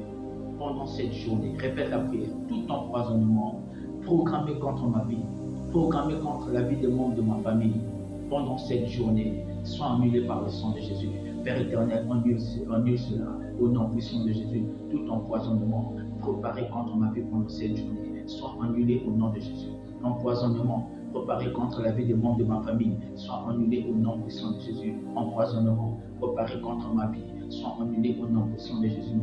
pendant cette journée. Répète la prière. Tout empoisonnement programmé contre ma vie, programmé contre la vie des membres de ma famille pendant cette journée, soit annulé par le sang de Jésus. Père éternel, annule cela au nom puissant de Jésus. Tout empoisonnement préparé contre ma vie pendant cette journée, soit annulé au nom de Jésus. Empoisonnement préparé contre la vie des membres de ma famille, soit annulé au nom puissant de Jésus. Empoisonnement préparé contre ma vie, soit annulé au nom puissant de Jésus.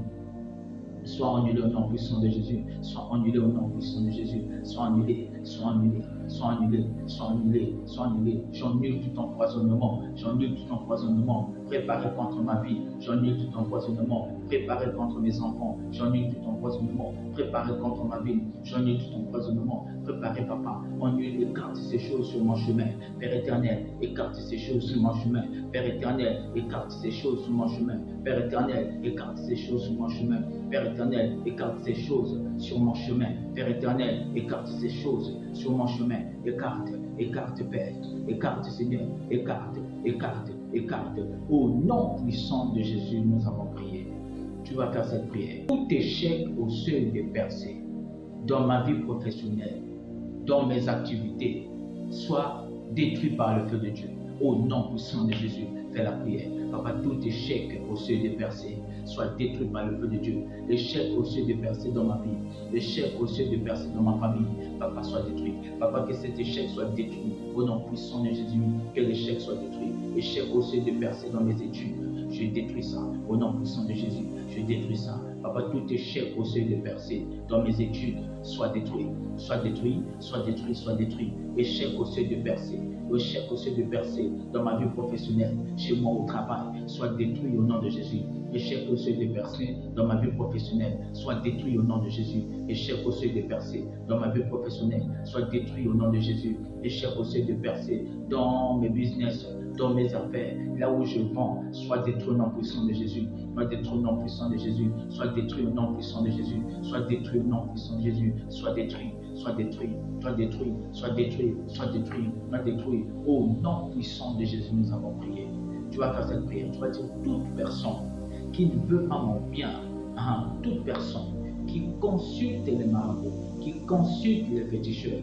Soit annulé au nom puissant de Jésus, soit annulé au nom puissant de Jésus, soit annulé, soit annulé, soit annulé, soit annulé, soit annulé. J'annule tout empoisonnement, j'annule tout empoisonnement préparé contre ma vie, j'annule tout empoisonnement préparé contre mes enfants, j'annule tout empoisonnement préparé contre ma vie, j'annule tout empoisonnement préparé, papa. Annule, écarte ces choses sur mon chemin. Père éternel, écarte ces choses sur mon chemin. Père éternel, écarte ces choses sur mon chemin. Père éternel, écarte ces choses sur mon chemin. Père éternel, écarte ces choses sur mon chemin. Père éternel, écarte ces choses sur mon chemin. Écarte, écarte, Père. Écarte, Seigneur. Écarte, écarte, écarte. Au nom puissant de Jésus, nous avons prié. Tu vas faire cette prière. Tout échec au seuil des percées dans ma vie professionnelle, dans mes activités, soit détruit par le feu de Dieu. Au nom puissant de Jésus, fais la prière. Papa, tout échec au seuil des percées soit détruit par le feu de Dieu. L'échec au seuil des percées dans ma vie, l'échec au seuil des percées dans ma famille, papa, soit détruit. Papa, que cet échec soit détruit. Au nom puissant de Jésus, que l'échec soit détruit. Échec au seuil des percées dans mes études, je détruis ça. Au nom puissant de Jésus, je détruis ça. Papa, tout échec au seuil des percées dans mes études, soit détruit. Soit détruit, soit détruit, soit détruit. Échec au seuil des percées. Échec au seuil de percée dans ma vie professionnelle, chez moi au travail, soit détruit au nom de Jésus. Échec au seuil de percée dans ma vie professionnelle, soit détruit au nom de Jésus. Échec au seuil de percée dans ma vie professionnelle, soit détruit au nom de Jésus. Échec au seuil de percée dans mes business, dans mes affaires, là où je vends, soit détruit au nom puissant de Jésus. Soit détruit au nom puissant de Jésus. Soit détruit au nom puissant de Jésus. Soit détruit au nom puissant de Jésus. Soit détruit. Soit détruit, soit détruit, soit détruit, soit détruit, soit détruit. Au nom puissant de Jésus, nous avons prié. Tu vas faire cette prière. Tu vas dire toute personne qui ne veut pas mon bien, toute personne qui consulte les marabouts, qui consulte les féticheurs,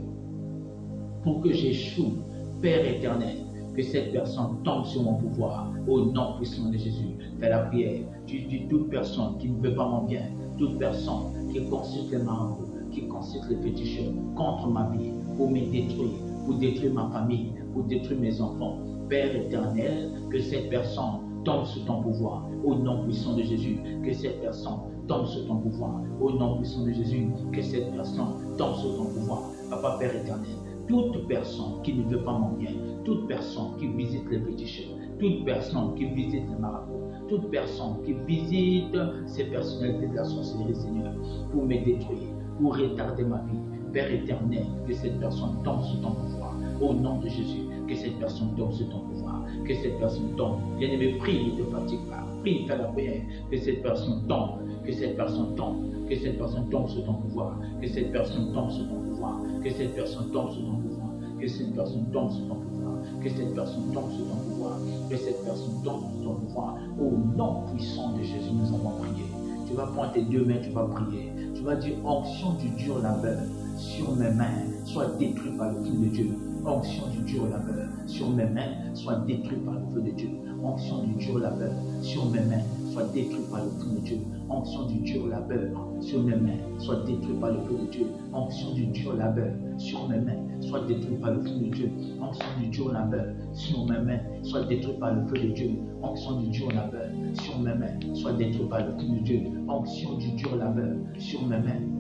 pour que j'échoue, Père éternel, que cette personne tombe sur mon pouvoir. Au nom puissant de Jésus, fais la prière. Tu dis toute personne qui ne veut pas mon bien, toute personne qui consulte les marabouts, qui consulte les féticheurs contre ma vie, pour me détruire, pour détruire ma famille, pour détruire mes enfants. Père éternel, que cette personne tombe sous ton pouvoir, au nom puissant de Jésus, que cette personne tombe sous ton pouvoir, au nom puissant de Jésus, que cette personne tombe sous ton pouvoir. Papa, Père éternel, toute personne qui ne veut pas mon bien, toute personne qui visite les féticheurs, toute personne qui visite les marabouts, toute personne qui visite ces personnalités de la sorcellerie, Seigneur, pour me détruire, pour retarder ma vie. Père éternel, que cette personne tombe sous ton pouvoir. Au nom de Jésus, que cette personne tombe sur ton pouvoir, que cette personne tombe. Bien-aimé, prie, ne te fatigue pas, prie, fais la prière, que cette personne tombe, que cette personne tombe, que cette personne tombe sur ton pouvoir, que cette personne tombe sur ton pouvoir, que cette personne tombe sur ton pouvoir, que cette personne tombe sur ton pouvoir, que cette personne tombe sur ton pouvoir, que cette personne tombe sur ton pouvoir. Au nom puissant de Jésus, nous avons prié. Tu vas prendre tes deux mains, tu vas prier. Tu vas dire, onction du dur labeur sur mes mains, soit détruit par le feu de Dieu. Onction du dur labeur sur mes mains, soit détruit par le feu de Dieu. Onction du dur labeur sur mes mains, soit détruit par le feu de Dieu. Onction du dur labeur sur mes mains, soit détruit par le feu de Dieu. Onction du dur labeur sur mes mains, soit détruit par le feu de Dieu. Onction du dur labeur sur mes mains, soit détruit par le feu de Dieu. Onction du dur labeur sur mes mains, soit détruit par le feu de Dieu. Onction du dur labeur sur mes mains,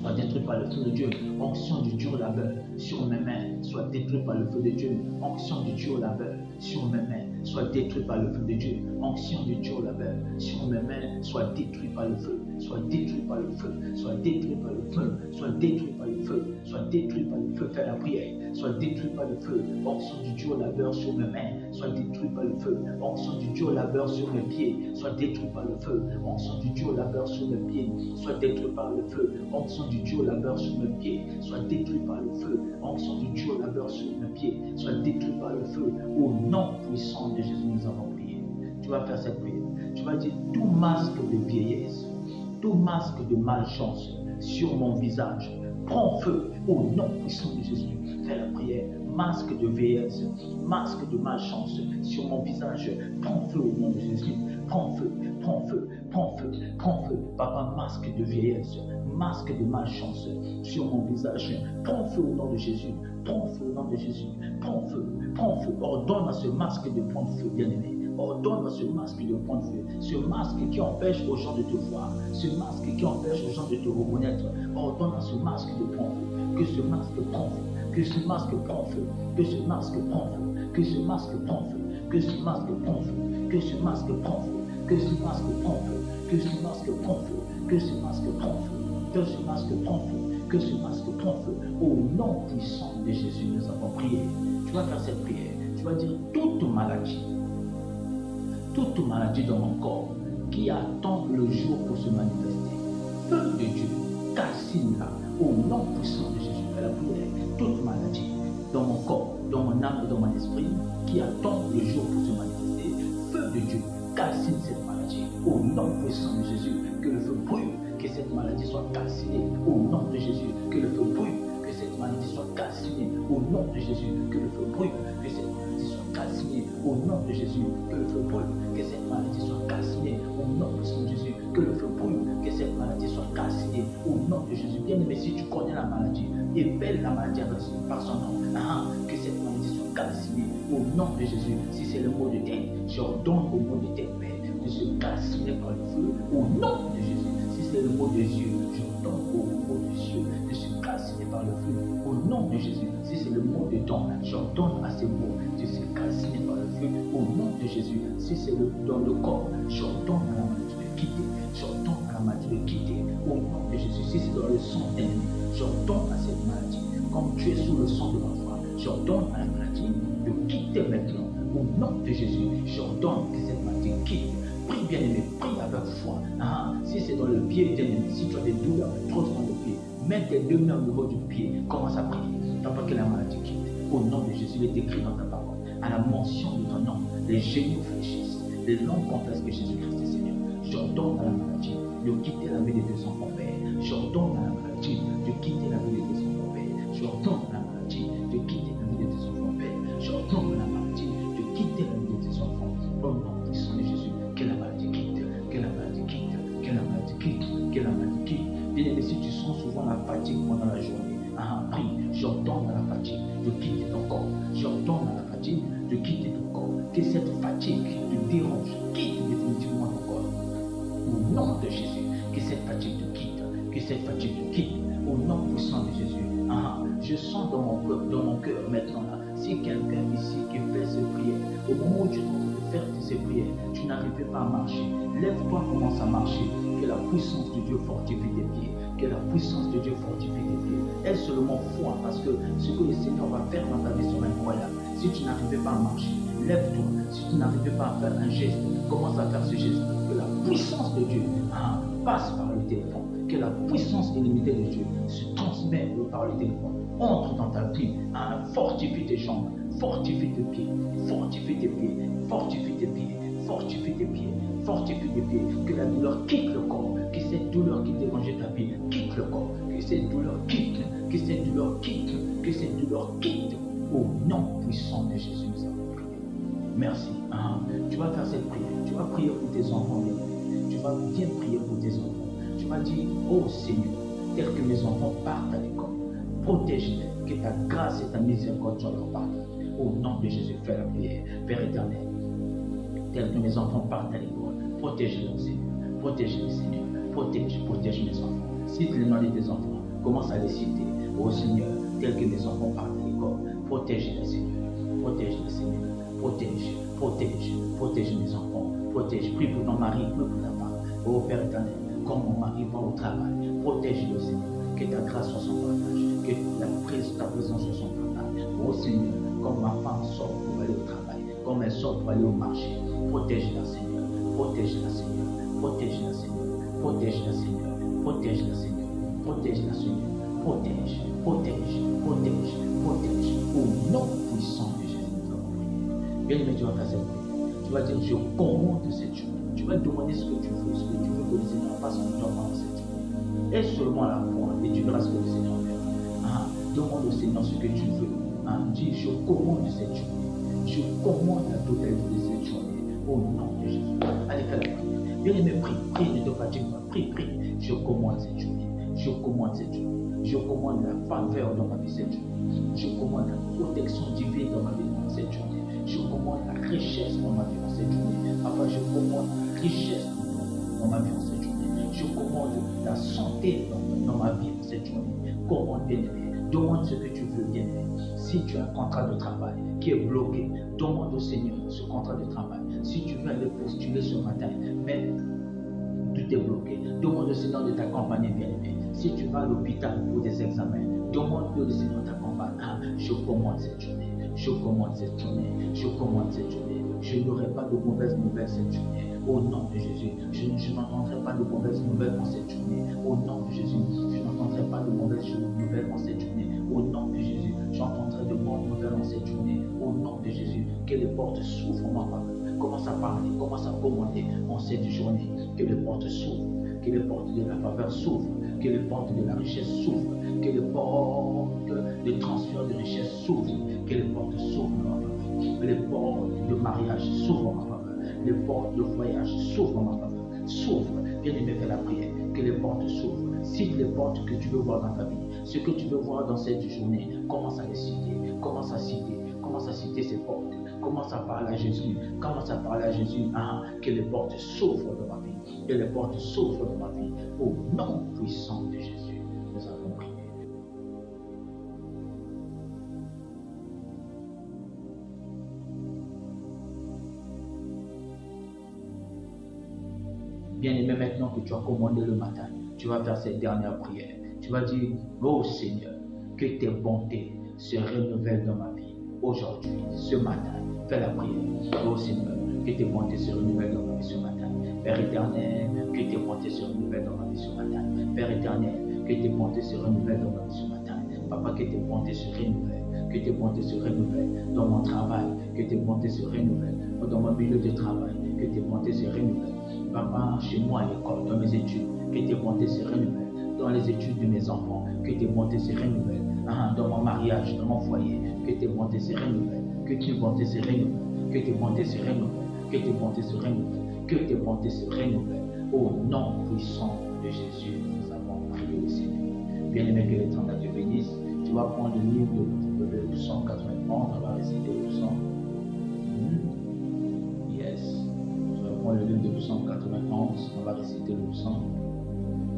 soit détruit par le feu de Dieu. Onction du dur labeur sur mes mains, soit détruit par le feu de Dieu. Onction du dur labeur sur mes mains, soit détruit par le feu de Dieu. Onction du dur labeur sur mes mains, soit détruit par le feu, soit détruit par le feu, soit détruit par le feu, soit détruit par le feu, soit détruit par le feu. Fais la prière, soit détruit par le feu. Onction du dur labeur sur mes mains, soit détruit par le feu. Onction du dur labeur sur mes pieds, soit détruit par le feu. Onction du dur labeur sur mes pieds, soit détruit par le feu. Onction du dur labeur sur mes pieds, soit détruit par le feu. Onction du dur labeur sur mes pieds, soit détruit par le feu. Au nom puissant de Jésus, nous avons prié. Tu vas faire cette prière. Tu vas dire, tout masque de vieillesse, tout masque de malchance sur mon visage, prends feu au nom puissant de Jésus. Fais la prière. Masque de vieillesse, masque de malchance sur mon visage, prends feu au nom de Jésus. Prends feu, prends feu, prends feu, prends feu. Papa, masque de vieillesse, masque de malchance sur mon visage, prends feu au nom de Jésus. Prends feu au nom de Jésus. Prends feu, prends feu. Ordonne à ce masque de prendre feu, bien-aimé. Ordonne à ce masque de prendre feu. Ce masque qui empêche aux gens de te voir. Ce masque qui empêche aux gens de te reconnaître. Ordonne à ce masque de prendre feu. Que ce masque prend feu. Que ce masque prend feu. Que ce masque prend feu. Que ce masque prend feu. Que ce masque prend feu. Que ce masque prend feu. Que ce masque prend feu. Que ce masque prend feu. Que ce masque prend feu. Que ce masque prend feu. Que ce masque prend feu. Au nom puissant de Jésus, nous avons prié. Tu vas faire cette prière. Tu vas dire toute maladie dans mon corps qui attend le jour pour se manifester. Feu de Dieu, cassine-la au nom puissant de Jésus. Fais la prière. Toute maladie dans mon corps, dans mon âme et dans mon esprit qui attend le jour pour se manifester. Feu de Dieu, cassine cette maladie au nom puissant de Jésus. Que le feu brûle, que cette maladie soit cassinée au nom de Jésus. Que le feu brûle, que cette maladie soit cassinée au nom de Jésus. Que le feu brûle, que cette maladie soit cassinée au nom de Jésus. Que le feu brûle, que cette maladie soit cassinée au nom puissant de Jésus. Que le feu brûle, que cette maladie soit cassinée au nom de Jésus. Bien aimé, si tu connais la maladie, épelle la maladie par son nom. Que cette maladie soit cassinée au nom de Jésus. Si c'est le mot de tête, j'ordonne au mot de tête, Père, de se cassiner par le feu au nom de Jésus. Si c'est le mot des yeux, j'ordonne au mot des yeux de se cassiner par le feu au nom de Jésus. Si c'est le mot de dents, j'ordonne à ces mots de se cassiner par le feu au nom de Jésus. Si c'est dans le corps, j'ordonne à la maladie de quitter. J'ordonne à la maladie de quitter au nom de Jésus. Si c'est dans le sang ennemi, j'ordonne à cette maladie, comme tu es sous le sang de l'enfant, j'ordonne à la maladie de quitter maintenant au nom de Jésus. J'ordonne que cette maladie quitte. Prie bien aimé, prie avec foi. Si c'est dans le pied bien aimé, si tu as des douleurs trop dans le pied, mets tes deux mains au niveau du pied, commence à prier. T'as que la maladie quitte. Au nom de Jésus, il est écrit dans ta parole. À la mention de ton nom, les genoux fléchissent, les langues confessent que Jésus-Christ est Seigneur. J'ordonne à la maladie de quitter la vie de tes enfants, Père. J'ordonne à la maladie de quitter la vie de tes enfants, Père. J'ordonne à la maladie de quitter la vie de tes enfants, Père. J'ordonne à la maladie de quitter la vie de tes enfants. Au nom puissant de Jésus, que la maladie quitte, que la maladie quitte, que la maladie quitte, que la maladie quitte. Bien aimé, si tu sens souvent la fatigue pendant la journée, prie, j'ordonne à la fatigue de quitter ton corps. J'ordonne à la fatigue de quitter ton corps. Que cette fatigue te dérange, quitte définitivement ton corps. Au nom de Jésus, que cette fatigue te quitte, que cette fatigue te quitte. Au nom puissant de Jésus. Je sens dans mon cœur maintenant là, si quelqu'un ici qui fait ces prières, au moment où tu es en train de faire ces prières, tu n'arrives pas à marcher, lève-toi, commence à marcher. Que la puissance de Dieu fortifie tes pieds. Que la puissance de Dieu fortifie tes pieds. Aie seulement foi, parce que ce que le Seigneur va faire dans ta vie sera incroyable. Si tu n'arrivais pas à marcher, lève-toi. Si tu n'arrivais pas à faire un geste, commence à faire ce geste. Que la puissance de Dieu passe par le téléphone. Que la puissance illimitée de Dieu se transmet par le téléphone. Entre dans ta vie, fortifie tes jambes, fortifie tes pieds, fortifie tes pieds, fortifie tes pieds, fortifie tes pieds, fortifie tes pieds. Que la douleur quitte le corps, que cette douleur qui dérangeait ta vie quitte le corps, que cette douleur quitte, que cette douleur quitte, que cette douleur quitte. Au nom puissant de Jésus, nous avons prié. Merci. Tu vas faire cette prière, tu vas prier pour tes enfants, tu vas bien prier pour tes enfants. Tu vas dire, oh Seigneur, tel que mes enfants partent à l'école, protège-les, que ta grâce et ta miséricorde soient leur partage. Au nom de Jésus, fais la prière. Père éternel, tel que mes enfants partent à l'école, protège-les, Seigneur. Protège-les, Seigneur. Protège mes enfants. Cite les noms de tes enfants. Commence à les citer. Oh Seigneur, tel que mes enfants partent à l'école, protège-les, Seigneur. Protège-les, Seigneur. Protège mes enfants. Protège. Prie pour ton mari, prie pour ta femme. Oh Père éternel, quand mon mari va au travail, protège-le, Seigneur. Que ta grâce soit son partage. Que ta présence soit son partage. Oh Seigneur, comme ma femme sort pour aller au travail, comme elle sort pour aller au marché, protège-la, Seigneur. Protège-la, Seigneur. Protège-la, Seigneur. Protège-la, Seigneur. Protège-la, Seigneur. Protège-la, Seigneur. Protège. Au nom puissant de Jésus, nous avons prié. Bien-aimé, tu vas faire cette prière. Tu vas dire, je commande cette journée. Tu vas demander ce que tu veux que le Seigneur fasse en toi pendant cette journée. Aie seulement la foi et tu verras ce que le Seigneur fera. Demande au Seigneur ce que tu veux. Dis, je commande cette journée. Je commande la totalité de cette journée. Au nom de Jésus. Allez, fais la prière. Bien-aimé, prie, ne te fatigue pas. Prie. Je commande cette journée. Je commande cette journée. Je commande la faveur dans ma vie cette journée. Je commande la protection divine dans ma vie cette journée. Je commande la richesse dans ma vie cette journée. Papa, je commande la richesse dans ma vie cette journée. Je commande la santé dans ma vie cette journée. Commande, bien-aimé. Demande ce que tu veux, bien-aimé. Si tu as un contrat de travail qui est bloqué, demande au Seigneur ce contrat de travail. Si tu veux aller postuler ce matin, mais tout est bloqué, demande au Seigneur de t'accompagner, bien-aimé. Si tu vas à l'hôpital pour des examens, demande que le Seigneur t'accompagne. Je commande cette journée. Je commande cette journée. Je commande cette journée. Je n'aurai pas de mauvaises nouvelles cette journée. Au nom de Jésus, je n'entendrai pas de mauvaises nouvelles en cette journée. Au nom de Jésus, je n'entendrai pas de mauvaises nouvelles en cette journée. Au nom de Jésus, j'entendrai de bonnes nouvelles en cette journée. Au nom de Jésus, que les portes s'ouvrent en ma faveur. Commence à parler, commence à commander en cette journée. Que les portes s'ouvrent, que les portes de la faveur s'ouvrent, que les portes de la richesse s'ouvrent, que les portes de transfert de richesse s'ouvrent, que les portes s'ouvrent en ma faveur, que les portes de mariage s'ouvrent en ma faveur, les portes de voyage s'ouvrent en ma faveur. S'ouvre, bien-aimé, fais la prière, que les portes s'ouvrent. Cite les portes que tu veux voir dans ta vie, ce que tu veux voir dans cette journée. Commence à les citer, commence à citer ces portes. Commence à parler à Jésus. Commence à parler à Jésus. Que les portes s'ouvrent dans ma vie. Que les portes s'ouvrent dans ma vie. Au nom puissant de Jésus, nous avons prié. Bien-aimé, maintenant que tu as commandé le matin, tu vas faire cette dernière prière. Tu vas dire, oh Seigneur, que tes bontés se renouvellent dans ma vie. Aujourd'hui, ce matin, fais la prière. Oh Seigneur, que tes bontés se renouvellent dans ma vie ce matin. Père éternel, que tes bontés se renouvellent dans ma vie ce matin. Père éternel, que tes bontés se renouvellent dans ma vie ce matin. Papa, que tes bontés se renouvellent. Que tes bontés se renouvellent dans mon travail. Que tes bontés se renouvellent dans mon milieu de travail. Que tes bontés se renouvellent. Papa, chez moi à l'école, dans mes études. Que tes bontés se renouvellent. Dans les études de mes enfants. Que tes bontés se renouvellent. Dans mon mariage, dans mon foyer. Que tes bontés se renouvellent. Que tes bontés se renouvellent. Que tes bontés se renouvellent. Que tes bontés se renouvellent. Que tes bontés se renouvellent. Au nom puissant de Jésus, nous avons prié le Seigneur. Bien-aimé, que l'Éternel te bénisse. Tu vas prendre le livre de psaume 91, on va réciter le psaume. Yes. Tu vas prendre le livre de psaume 91, on va réciter le psaume.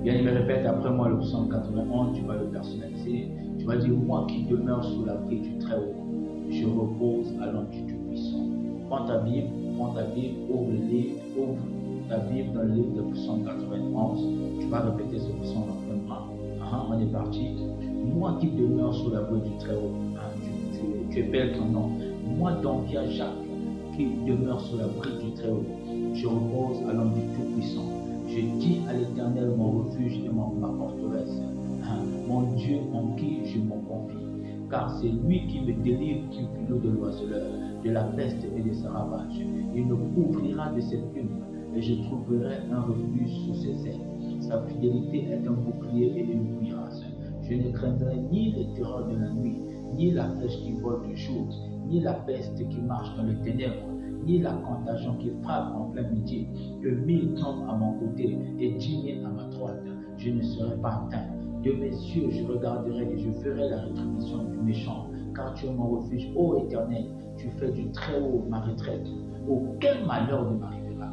Bien-aimé, répète après moi le psaume 91, tu vas le personnaliser. Tu vas dire, moi qui demeure sous l'abri du Très-Haut, je repose à l'ombre du Tout-Puissant. Prends ta Bible, ouvre le livre, ouvre ta Bible dans le livre de psaume 91. vas répéter ce son après moi. On est parti. Moi qui demeure sous la voie du Très-Haut, tu épelles ton nom. Moi, Damvia Jacques, qui demeure sous la bride du Très-Haut, je repose à l'homme du Tout-Puissant. Je dis à l'Éternel mon refuge et ma forteresse, mon Dieu en qui je m'en confie. Car c'est lui qui me délivre du culot de l'oiseleur, de la peste et de ses ravages. Il me couvrira de ses plumes, et je trouverai un refuge sous ses ailes. Sa fidélité est un bouclier et une cuirasse. Je ne craindrai ni les terreurs de la nuit, ni la flèche qui vole de jour, ni la peste qui marche dans les ténèbres, ni la contagion qui frappe en plein midi. Que 1000 tombent à mon côté et 10 000 à ma droite, je ne serai pas atteint. De mes yeux, je regarderai et je ferai la rétribution du méchant, car tu es mon refuge, ô Éternel. Tu fais du Très-Haut ma retraite. Aucun malheur ne m'arrivera.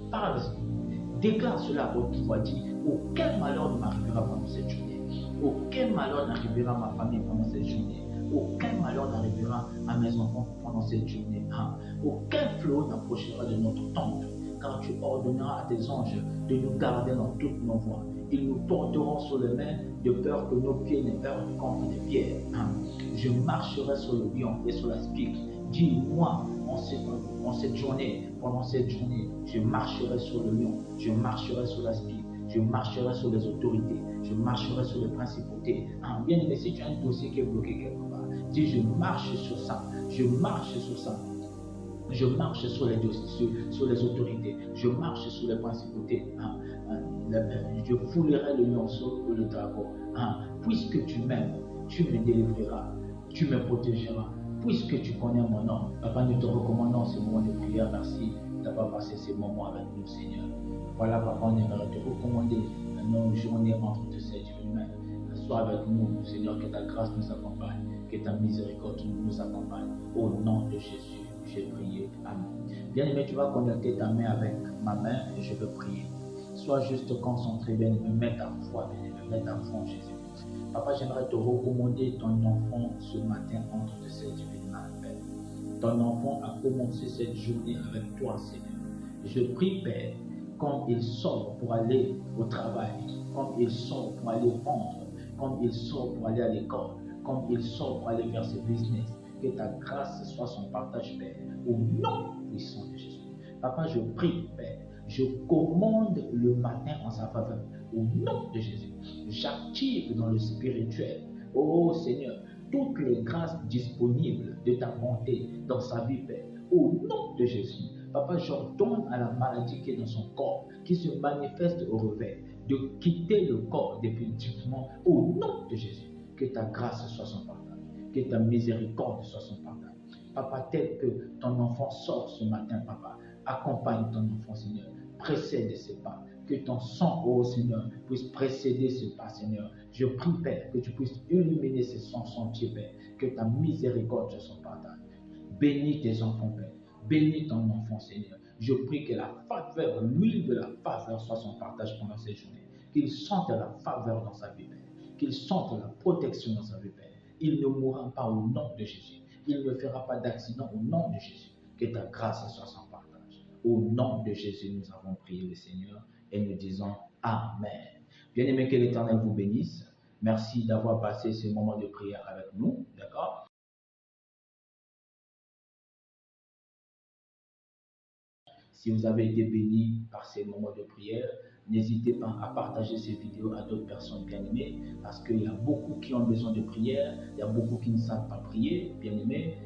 Parle, déclare cela à haute voix, dit, aucun malheur ne m'arrivera pendant cette journée. Aucun malheur n'arrivera à ma famille pendant cette journée. Aucun malheur n'arrivera à mes enfants pendant cette journée. Aucun fléau n'approchera de notre tente, car tu ordonneras à tes anges de nous garder dans toutes nos voies. Ils nous porteront sur les mains de peur que nos pieds ne heurtent contre des pierres. Je marcherai sur le lion et sur la spique. Dis-moi en cette journée, pendant cette journée, je marcherai sur le lion, je marcherai sur la spique, je marcherai sur les autorités, je marcherai sur les principautés. Bien aimé, si tu as un dossier qui est bloqué quelque part, dis je marche sur ça, je marche sur ça. Je marche sur les autorités, je marche sur les principautés. Je foulerai le lionceau ou le dragon. Puisque tu m'aimes, tu me délivreras, tu me protégeras. Puisque tu connais mon nom, Papa, nous te recommandons ce moment de prière. Merci d'avoir passé ces moments avec nous, Seigneur. Voilà, Papa, on aimerait te recommander nos journées entre tes divines mains. Sois avec nous, Seigneur, que ta grâce nous accompagne, que ta miséricorde nous accompagne. Au nom de Jésus, j'ai prié. Amen. Bien-aimé, tu vas connecter ta main avec ma main et je veux prier. Sois juste concentré, bien-aimé, mets ta foi, bien-aimé, mets ta foi en Jésus. Papa, j'aimerais te recommander ton enfant ce matin entre ces divines mains. Ton enfant a commencé cette journée avec toi, Seigneur. Je prie, Père, quand il sort pour aller au travail, quand il sort pour aller vendre, quand il sort pour aller à l'école, quand il sort pour aller faire ses business, que ta grâce soit son partage, Père, au nom puissant de Jésus. Papa, je prie, Père, je commande le matin en sa faveur, au nom de Jésus. J'active dans le spirituel, oh Seigneur, toutes les grâces disponibles de ta bonté dans sa vie, Père, au nom de Jésus. Papa, j'ordonne à la maladie qui est dans son corps, qui se manifeste au réveil, de quitter le corps définitivement, au nom de Jésus. Que ta grâce soit son partage, que ta miséricorde soit son partage. Papa, tel que ton enfant sort ce matin, Papa, accompagne ton enfant, Seigneur, précède ses pas. Que ton sang, oh Seigneur, puisse précéder ce pas, Seigneur. Je prie, Père, que tu puisses illuminer ce sang sentier, Père. Que ta miséricorde soit son partage. Bénis tes enfants, Père. Bénis ton enfant, Seigneur. Je prie que la faveur, l'huile de la faveur soit son partage pendant cette journée. Qu'il sente la faveur dans sa vie, Père. Qu'il sente la protection dans sa vie, Père. Il ne mourra pas au nom de Jésus. Il ne fera pas d'accident au nom de Jésus. Que ta grâce soit son partage. Au nom de Jésus, nous avons prié le Seigneur et nous disons Amen. Bien-aimé, que l'Éternel vous bénisse. Merci d'avoir passé ce moment de prière avec nous. D'accord? Si vous avez été béni par ces moments de prière, n'hésitez pas à partager ces vidéos à d'autres personnes bien-aimées, parce qu'il y a beaucoup qui ont besoin de prière, il y a beaucoup qui ne savent pas prier, bien-aimés,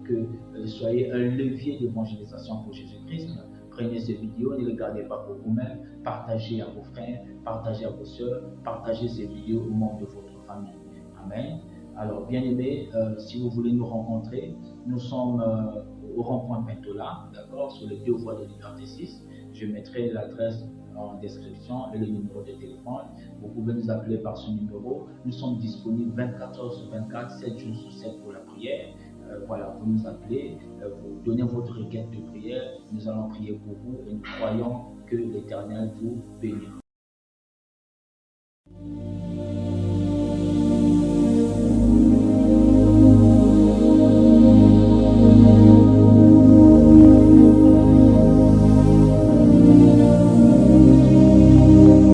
que soyez un levier d'évangélisation pour Jésus-Christ. Prenez ces vidéos, ne les gardez pas pour vous-même, partagez à vos frères, partagez à vos sœurs, partagez ces vidéos aux membres de votre famille. Amen. Alors, bien-aimés, si vous voulez nous rencontrer, nous sommes au rond-point Pentola, d'accord, sur les 2 voies de Liberté 6. Je mettrai l'adresse en description et le numéro de téléphone. Vous pouvez nous appeler par ce numéro. Nous sommes disponibles 24 heures sur 24, 7 jours sur 7 pour la prière. Voilà, vous nous appelez, vous donnez votre requête de prière. Nous allons prier pour vous et nous croyons que l'Éternel vous bénira.